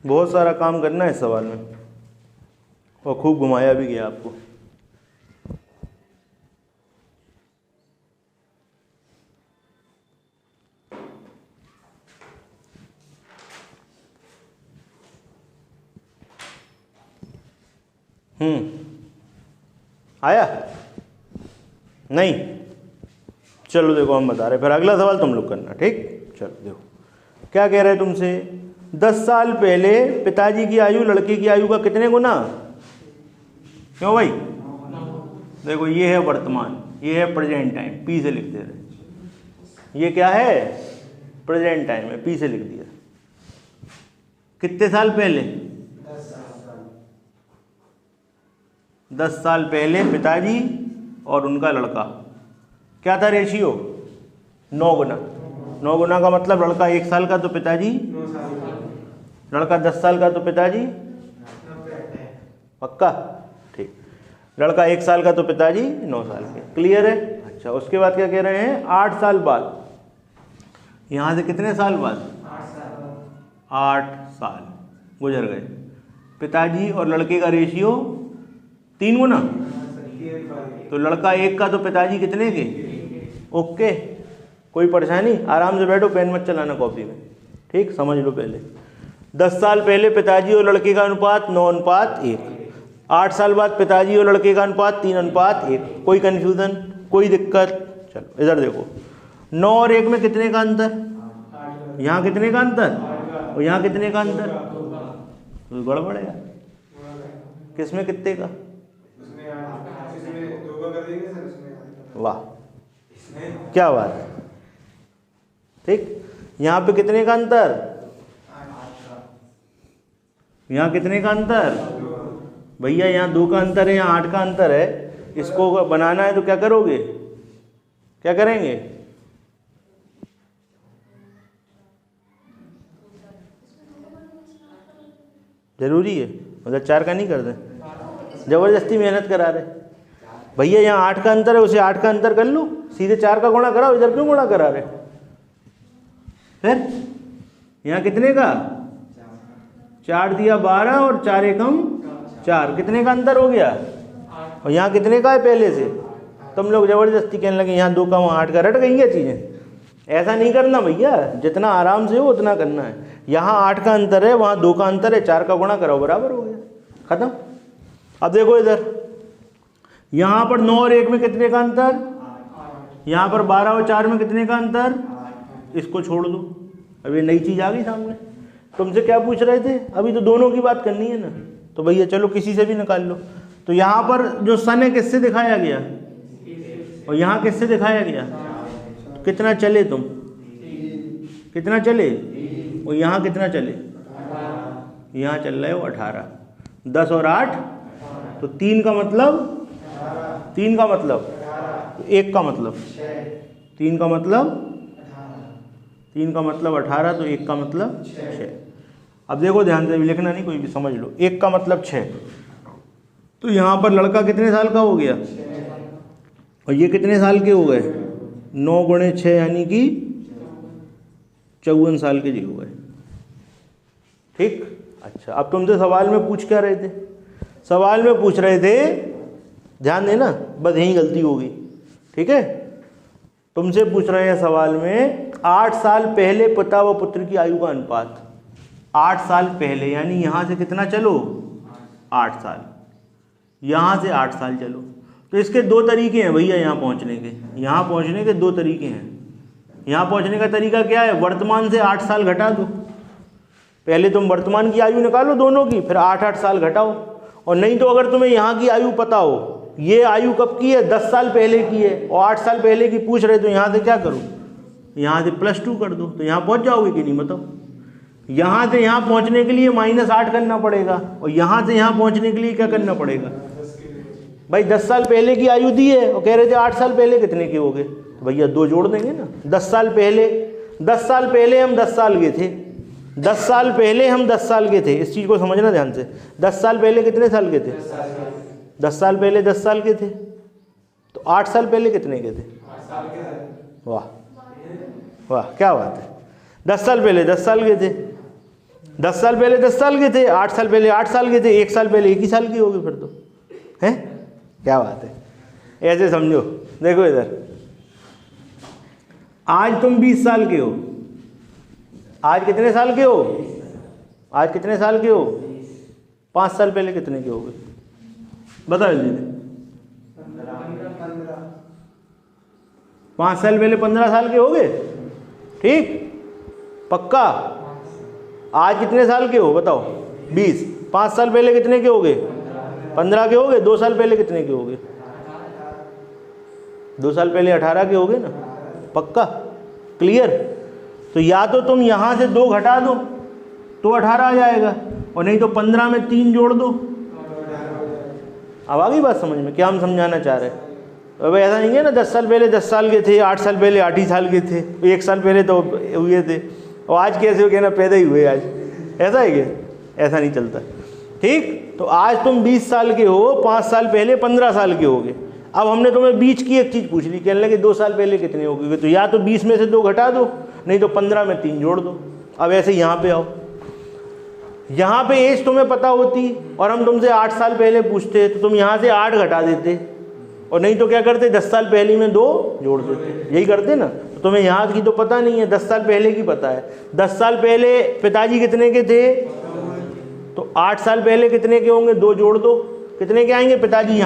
बहुत सारा काम करना है इस सवाल में, और खूब घुमाया भी गया आपको। आया नहीं? चलो देखो, हम बता रहे, फिर अगला सवाल तुम लोग करना। ठीक, चलो देखो क्या कह रहे हैं तुमसे। 10 साल पहले पिताजी की आयु लड़के की आयु का कितने गुना? क्यों भाई? देखो ये है वर्तमान, ये है प्रेजेंट टाइम, पी से लिख दे रहे। ये क्या है? प्रेजेंट टाइम है, पी से लिख दिया। कितने साल पहले? 10 साल पहले पिताजी और उनका लड़का, क्या था रेशियो? 9 गुना। 9 गुना का मतलब लड़का 1 साल का तो पिताजी, लड़का 10 साल का तो पिताजी, पक्का? ठीक, लड़का 1 साल का तो पिताजी 9 साल के। क्लियर है? अच्छा, उसके बाद क्या कह रहे हैं? 8 साल बाद, यहाँ से कितने साल बाद? 8 साल गुजर गए। पिताजी और लड़के का रेशियो 3 गुना, तो लड़का 1 का तो पिताजी कितने के? ओके, कोई परेशानी? आराम से बैठो, पेन मत चलाना कॉपी में। ठीक, समझ लो पहले। 10 साल पहले पिताजी और लड़के का अनुपात 9:1। 8 साल बाद पिताजी और लड़के का अनुपात 3:1। कोई कन्फ्यूज़न, कोई दिक्कत? चलो इधर देखो, 9 और 1 में कितने का अंतर? यहाँ कितने का अंतर और यहाँ कितने का अंतर? तो गड़बड़ है यार, किसमें कितने का? वाह, क्या बात है। ठीक, यहाँ पे कितने का अंतर? यहाँ कितने का अंतर? भैया यहाँ 2 का अंतर है, यहाँ 8 का अंतर है। इसको बनाना है तो क्या करोगे? क्या करेंगे? जरूरी है, मतलब 4 का नहीं कर दें, ज़बरदस्ती मेहनत करा रहे भैया। यहाँ 8 का अंतर है, उसे 8 का अंतर कर लो, सीधे 4 का गुणा कराओ, इधर क्यों गुणा करा रहे? फिर यहाँ कितने का 4 दिया 12 और 4 एकम 4, कितने का अंतर हो गया? और यहाँ कितने का है पहले से? तुम लोग ज़बरदस्ती कहने लगे यहाँ 2 का वहाँ 8 का, रट गई है चीज़ें। ऐसा नहीं करना भैया, जितना आराम से हो उतना करना है। यहाँ 8 का अंतर है, वहाँ 2 का अंतर है, 4 का गुणा कराओ, बराबर हो गया, खत्म। अब देखो इधर, यहाँ पर 9 और 1 में कितने का अंतर? यहाँ पर 12 और 4 में कितने का अंतर? इसको छोड़ दो। अब ये नई चीज़ आ गई सामने। तुमसे क्या पूछ रहे थे? अभी तो दोनों की बात करनी है ना, तो भैया चलो किसी से भी निकाल लो। तो यहाँ पर जो सन है किससे दिखाया गया और यहाँ किससे दिखाया गया? तो कितना चले तुम? कितना चले? और यहाँ कितना चले? यहाँ चल रहे हो 18। 10 और 8 तो 3 का मतलब 3 का मतलब 1 का मतलब 3 का मतलब 3 का मतलब 18, तो 1 का मतलब 6। अब देखो ध्यान से, भी लिखना नहीं, कोई भी समझ लो। 1 का मतलब 6, तो यहाँ पर लड़का कितने साल का हो गया और ये कितने साल के हो गए? 9 गुणे 6 यानी कि 54 साल के जी हो गए। ठीक। अच्छा, अब तुमसे सवाल में पूछ क्या रहे थे? सवाल में पूछ रहे थे, ध्यान देना, बस यही गलती होगी। ठीक है, तुमसे पूछ रहे हैं सवाल में 8 साल पहले पिता व पुत्र की आयु का अनुपात। 8 साल पहले यानी यहाँ से कितना चलो? 8 साल। यहाँ से 8 साल चलो, तो इसके 2 तरीके हैं भैया यहाँ पहुँचने के। यहाँ पहुँचने के 2 तरीके हैं। यहाँ पहुँचने का तरीका क्या है? वर्तमान से 8 साल घटा दो। पहले तुम वर्तमान की आयु निकालो दोनों की, फिर 8-8 साल घटाओ। और नहीं तो अगर तुम्हें यहाँ की आयु पता हो, ये आयु कब की है? 10 साल पहले की है, और 8 साल पहले की पूछ रहे, तो यहाँ से क्या करो? यहाँ से +2 कर दो, तो यहाँ पहुँच जाओगे कि नहीं बताओ? यहाँ से यहाँ पहुँचने के लिए -8 करना पड़ेगा, और यहाँ से यहाँ पहुँचने के लिए क्या करना पड़ेगा? भाई 10 साल पहले की आयु दी है और कह रहे थे 8 साल पहले कितने के हो गए, तो भैया 2 जोड़ देंगे ना। 10 साल पहले हम 10 साल के थे। 10 साल पहले हम 10 साल के थे। इस चीज़ को समझना ध्यान से। 10 साल पहले कितने साल के थे? 10 साल पहले 10 साल के थे। तो 8 साल पहले कितने के थे? वाह वाह, क्या बात है। 10 साल पहले 10 साल के थे। 10 साल पहले 10 साल के थे। 8 साल पहले 8 साल के थे। 1 साल पहले 1 ही साल की होगी फिर तो, हैं? क्या बात है। ऐसे समझो, देखो इधर, आज तुम 20 साल के हो। आज कितने साल के हो? आज कितने साल के हो? 5 साल पहले कितने के हो गए? बताओ जल्दी। 5 साल पहले 15 साल के हो गए। ठीक, पक्का? आज कितने साल के हो बताओ? 20। 5 साल पहले कितने के हो गए? 15 के हो गए। 2 साल पहले कितने के हो गए? 2 साल पहले 18 के हो गए ना। पक्का? क्लियर? तो या तो तुम यहाँ से 2 घटा दो तो 18 आ जाएगा, और नहीं तो 15 में 3 जोड़ दो। अब आ गई बात समझ में क्या हम समझाना चाह रहे हैं? अब ऐसा नहीं है ना 10 साल पहले 10 साल के थे, 8 साल पहले 8 ही साल के थे, 1 साल पहले तो हुए थे, और आज कैसे हो कहना पैदा ही हुए आज। ऐसा है क्या? ऐसा नहीं चलता। ठीक, तो आज तुम 20 साल के हो, 5 साल पहले 15 साल के होगे। अब हमने तुम्हें बीच की एक चीज़ पूछ ली, कहने लगे 2 साल पहले कितने हो गए, तो या तो 20 में से 2 घटा दो, नहीं तो 15 में 3 जोड़ दो। अब ऐसे यहाँ पे आओ, यहाँ पे एज तुम्हें पता होती और हम तुमसे 8 साल पहले पूछते तो तुम यहाँ से 8 घटा देते, और नहीं तो क्या करते 10 साल पहले में 2 जोड़ देते। यही करते ना। तो तुम्हें यहाँ की तो पता नहीं है, 10 साल पहले की पता है। 10 साल पहले पिताजी कितने के थे, तो 8 साल पहले कितने के होंगे? 2 जोड़ दो, कितने के आएंगे पिताजी?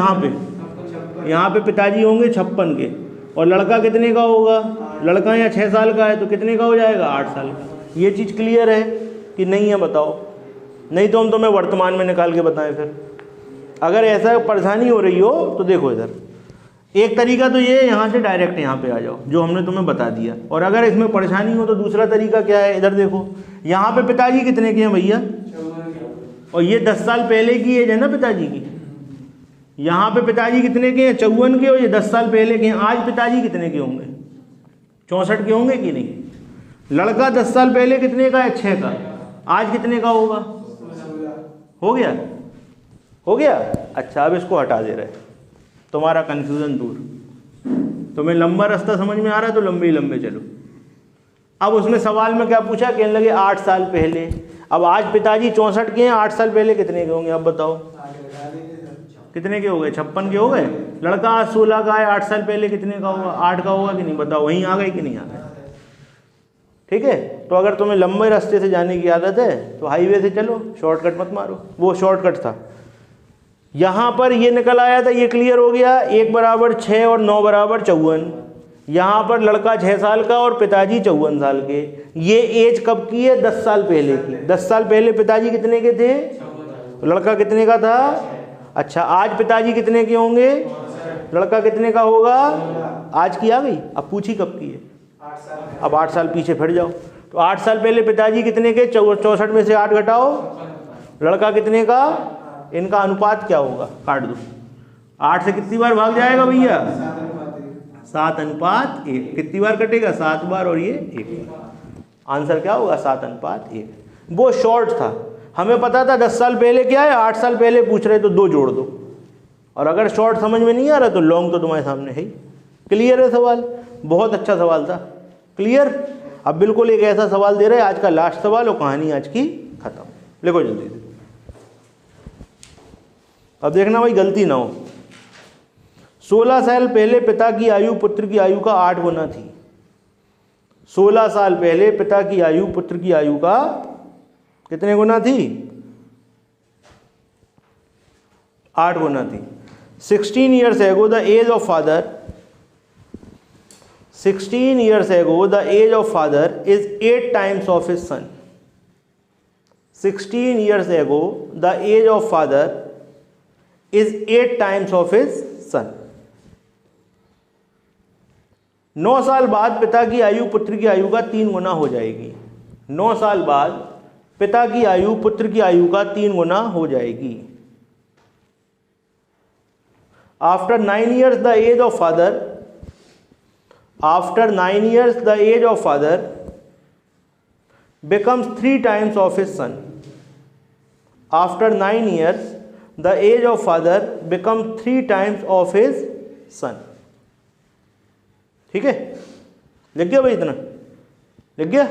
यहाँ पे पिताजी होंगे 56 के, और लड़का कितने का होगा? लड़का यहाँ 6 साल का है तो कितने का हो जाएगा? 8 साल का। ये चीज़ क्लियर है कि नहीं है बताओ? नहीं तो हम तुम्हें वर्तमान में निकाल के बताएं फिर। अगर ऐसा परेशानी हो रही हो तो देखो इधर, एक तरीका तो ये, यहाँ से डायरेक्ट यहाँ पे आ जाओ जो हमने तुम्हें बता दिया। और अगर इसमें परेशानी हो तो दूसरा तरीका क्या है? इधर देखो, यहाँ पे पिताजी कितने के हैं भैया? और ये 10 साल पहले की एज है ना पिताजी की। यहाँ पे पिताजी कितने के हैं? 54 के, और ये 10 साल पहले के हैं। आज पिताजी कितने के होंगे? 64 के होंगे कि नहीं? लड़का 10 साल पहले कितने का है? 6 का। आज कितने का होगा? हो गया, हो गया। अच्छा, अब इसको हटा दे रहे, तुम्हारा कन्फ्यूज़न दूर। तुम्हें लंबा रास्ता समझ में आ रहा है तो लंबे ही लंबे चलो। अब उसने सवाल में क्या पूछा, कहने लगे 8 साल पहले। अब आज पिताजी 64 के हैं, 8 साल पहले कितने के होंगे, अब बताओ कितने के हो गए, 56 के हो गए। लड़का आज 16 का है, 8 साल पहले कितने का होगा, 8 का होगा कि नहीं, बताओ। वहीं आ गए कि नहीं आ गए। ठीक है, तो अगर तुम्हें लंबे रास्ते से जाने की आदत है तो हाईवे से चलो, शॉर्टकट मत मारो। वो शॉर्टकट था। यहाँ पर ये निकल आया था, ये क्लियर हो गया। 1 बराबर 6 और 9 बराबर 54। यहाँ पर लड़का 6 साल का और पिताजी 54 साल के। ये एज कब की है, 10 साल पहले की। 10 साल पहले पिताजी कितने के थे, लड़का कितने का था। अच्छा, आज पिताजी कितने के होंगे, लड़का कितने का होगा। आज की आ गई, अब पूछी कब की है। अब 8 साल पीछे फिर जाओ, तो 8 साल पहले पिताजी कितने के, 64 में से 8 घटाओ, लड़का कितने का। इनका अनुपात क्या होगा, काट दो। 8 से कितनी बार भाग जाएगा भैया, 7:1। कितनी बार कटेगा, 7 बार, और ये 1 बार। आंसर क्या होगा, 7:1। वो शॉर्ट था, हमें पता था 10 साल पहले क्या है, 8 साल पहले पूछ रहे तो 2 जोड़ दो। और अगर शॉर्ट समझ में नहीं आ रहा तो लॉन्ग तो तुम्हारे सामने है ही। क्लियर है सवाल, बहुत अच्छा सवाल था। क्लियर। अब बिल्कुल एक ऐसा सवाल दे रहे हैं, आज का लास्ट सवाल, और कहानी आज की खत्म। लिखो जल्दी से। अब देखना भाई गलती ना हो। 16 साल पहले पिता की आयु पुत्र की आयु का 8 गुना थी। 16 साल पहले पिता की आयु पुत्र की आयु का कितने गुना थी, 8 गुना थी। 16 years ago the age of father 16 years ago the age of father is 8 times of his son. 16 years ago the age of father is 8 times of his son. 9 साल बाद पिता की आयु पुत्र की आयु का 3 गुना हो जाएगी। 9 साल बाद पिता की आयु पुत्र की आयु का 3 गुना हो जाएगी। After 9 years the age of father becomes 3 times of his son. After 9 years the age of father becomes 3 times of his son. ठीक है, लिख गया भाई, इतना लिख गया।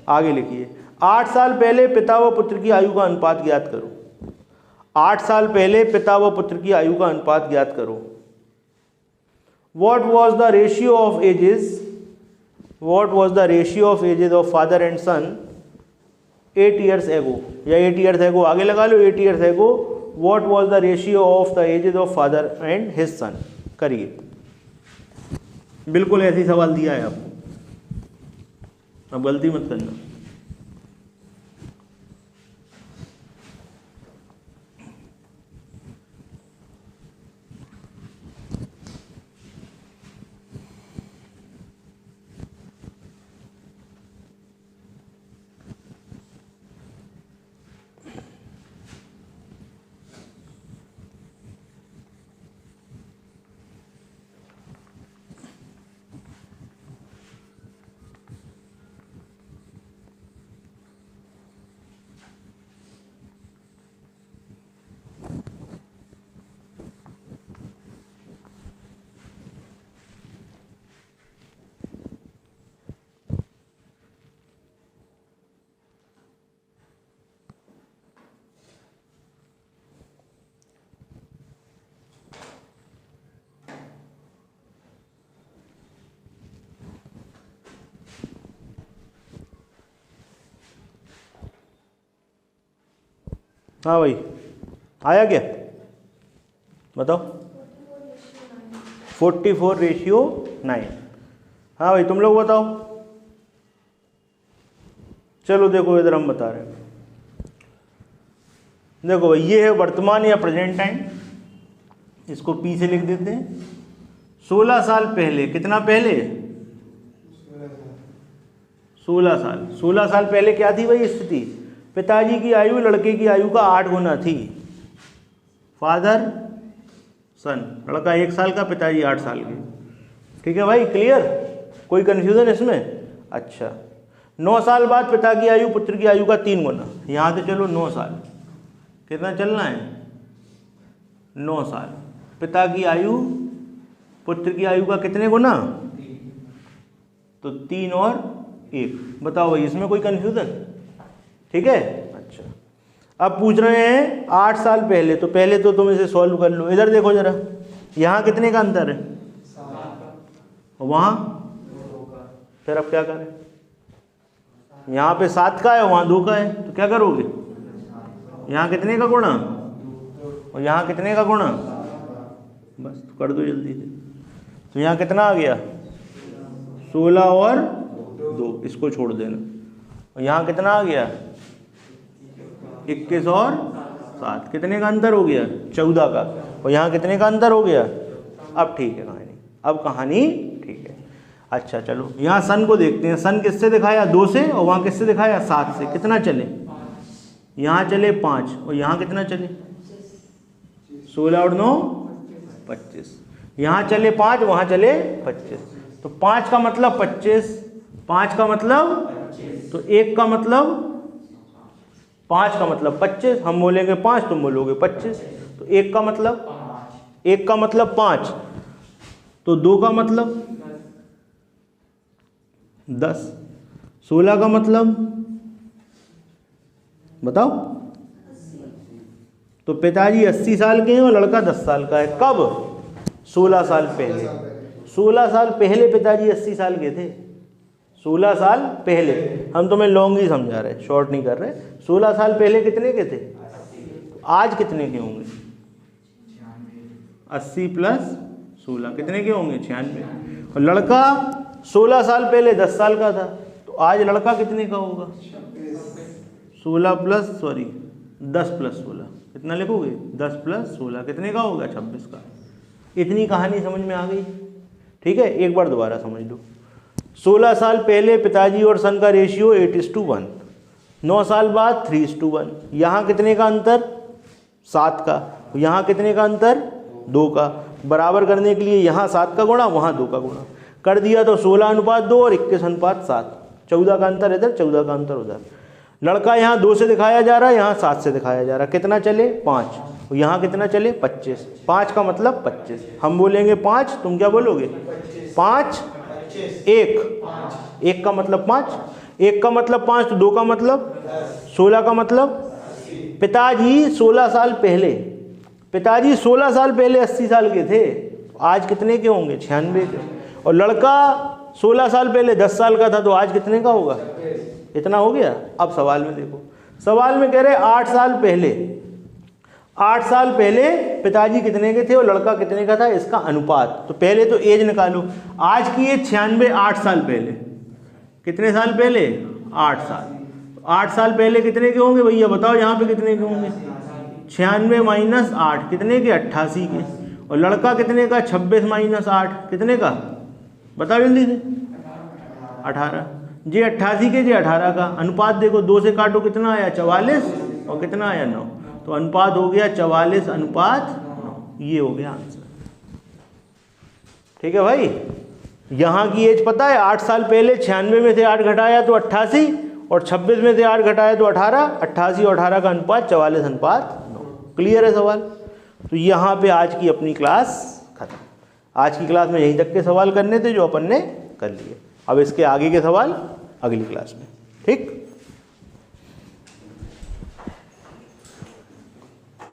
आगे लिखिए, 8 साल पहले पिता व पुत्र की आयु का अनुपात ज्ञात करो। 8 साल पहले पिता व पुत्र की आयु का अनुपात ज्ञात करो। What was the ratio of ages? What was the ratio of ages of father and son 8 years ago? या 8 years ago आगे लगा लो, 8 years ago what was the ratio of the ages of father and his son? करिए, बिल्कुल ऐसे ही सवाल दिया है आपको, अब गलती मत करना। हाँ भाई, आया क्या, बताओ। 44:9। हाँ भाई, तुम लोग बताओ। चलो देखो, इधर हम बता रहे हैं। देखो भाई, ये है वर्तमान या प्रेजेंट टाइम, इसको पी से लिख देते हैं। 16 साल पहले, कितना पहले, 16 साल। 16 साल पहले क्या थी भाई स्थिति, पिताजी की आयु लड़के की आयु का 8 गुना थी। फादर सन, लड़का 1 साल का, पिताजी 8 साल के। ठीक है भाई, क्लियर, कोई कंफ्यूजन इसमें। अच्छा, 9 साल बाद पिता की आयु पुत्र की आयु का 3 गुना। यहाँ से चलो 9 साल, कितना चलना है? 9 साल। पिता की आयु पुत्र की आयु का कितने गुना? तो 3 और 1। बताओ भाई, इसमें कोई कंफ्यूजन? ठीक है। अच्छा, अब पूछ रहे हैं 8 साल पहले, तो पहले तो तुम इसे सॉल्व कर लो। इधर देखो जरा, यहाँ कितने का अंतर है? वहाँ फिर अब क्या करें? यहाँ पे 7 का है, वहाँ 2 का है, तो क्या करोगे? यहाँ कितने का गुणा और यहाँ कितने का गुणा? बस तो कर दो जल्दी से। तो यहाँ कितना आ गया? 16 और 2, इसको छोड़ देना। और यहाँ कितना आ गया? 21 और 7, कितने का अंतर हो गया? 14 का। और यहाँ कितने का अंतर हो गया? अब ठीक है कहानी, अब कहानी ठीक है। अच्छा चलो, यहाँ सन को देखते हैं। सन किससे दिखाया? 2 से, और वहाँ किससे दिखाया? 7 से। कितना चले? यहाँ चले 5, और यहाँ कितना चले? 16 और 9 25। यहाँ चले 5, वहाँ चले 25। तो 5 का मतलब 25, 5 का मतलब, तो 1 का मतलब 5 का मतलब 25। हम बोलेंगे 5, तुम बोलोगे 25। तो 1 का मतलब 1 का मतलब 5, तो 2 का मतलब 10, 16 का मतलब बताओ। तो पिताजी 80 साल के हैं और लड़का 10 साल का है। कब? 16 साल पहले। 16 साल पहले पिताजी 80 साल के थे। 16 साल पहले, हम तुम्हें लॉन्ग ही समझा रहे, शॉर्ट नहीं कर रहे। 16 साल पहले कितने के थे? आज कितने के होंगे? 80 प्लस 16 कितने के होंगे? 96। और लड़का 16 साल पहले 10 साल का था, तो आज लड़का कितने का होगा? 10 प्लस 16 कितना लिखोगे? 10 प्लस 16 कितने का होगा? 26 का। इतनी कहानी समझ में आ गई? ठीक है, एक बार दोबारा समझ लो। 16 साल पहले पिताजी और सन का रेशियो 8:1। 9 साल बाद 3:1। यहाँ कितने का अंतर? 7 का। यहाँ कितने का अंतर? 2 का। बराबर करने के लिए यहाँ 7 का गुणा, वहाँ 2 का गुणा कर दिया, तो 16:2 और 21:7। 14 का अंतर इधर, 14 का अंतर उधर। लड़का यहाँ 2 से दिखाया जा रहा है, यहाँ 7 से दिखाया जा रहा है। कितना चले? 5। और यहाँ कितना चले? 25। 5 का मतलब 25। हम बोलेंगे 5, तुम क्या बोलोगे? 5 1 का मतलब 5, 1 का मतलब 5, तो 2 का मतलब 16 का मतलब पिताजी 16 साल पहले, पिताजी 16 साल पहले 80 साल के थे, तो आज कितने के होंगे? 96 के। और लड़का 16 साल पहले 10 साल का था, तो आज कितने का होगा? इतना हो गया। अब सवाल में देखो, सवाल में कह रहे 8 साल पहले, 8 साल पहले पिताजी कितने के थे और लड़का कितने का था, इसका अनुपात। तो पहले तो एज निकालो। आज की एज 96, 8 साल पहले कितने साल पहले? 8 साल। 8 साल पहले कितने के होंगे भैया? बताओ यहाँ पे कितने के होंगे? 96 माइनस 8 कितने के? 88 के। और लड़का कितने का? 26 माइनस 8 कितने का? बताओ जल्दी से। 18। जे 88 के, जे 18 का। अनुपात देखो, 2 से काटो कितना आया? 44। और कितना आया? 9। तो अनुपात हो गया 44:9। ये हो गया आंसर। ठीक है भाई, यहाँ की एज पता है? 8 साल पहले 96 में से 8 घटाया तो 88, और 26 में से 8 घटाया तो 18। 88 और 18 का अनुपात 44:9। क्लियर है सवाल? तो यहाँ पे आज की अपनी क्लास खत्म। आज की क्लास में यहीं तक के सवाल करने थे जो अपन ने कर लिए। अब इसके आगे के सवाल अगली क्लास में। ठीक।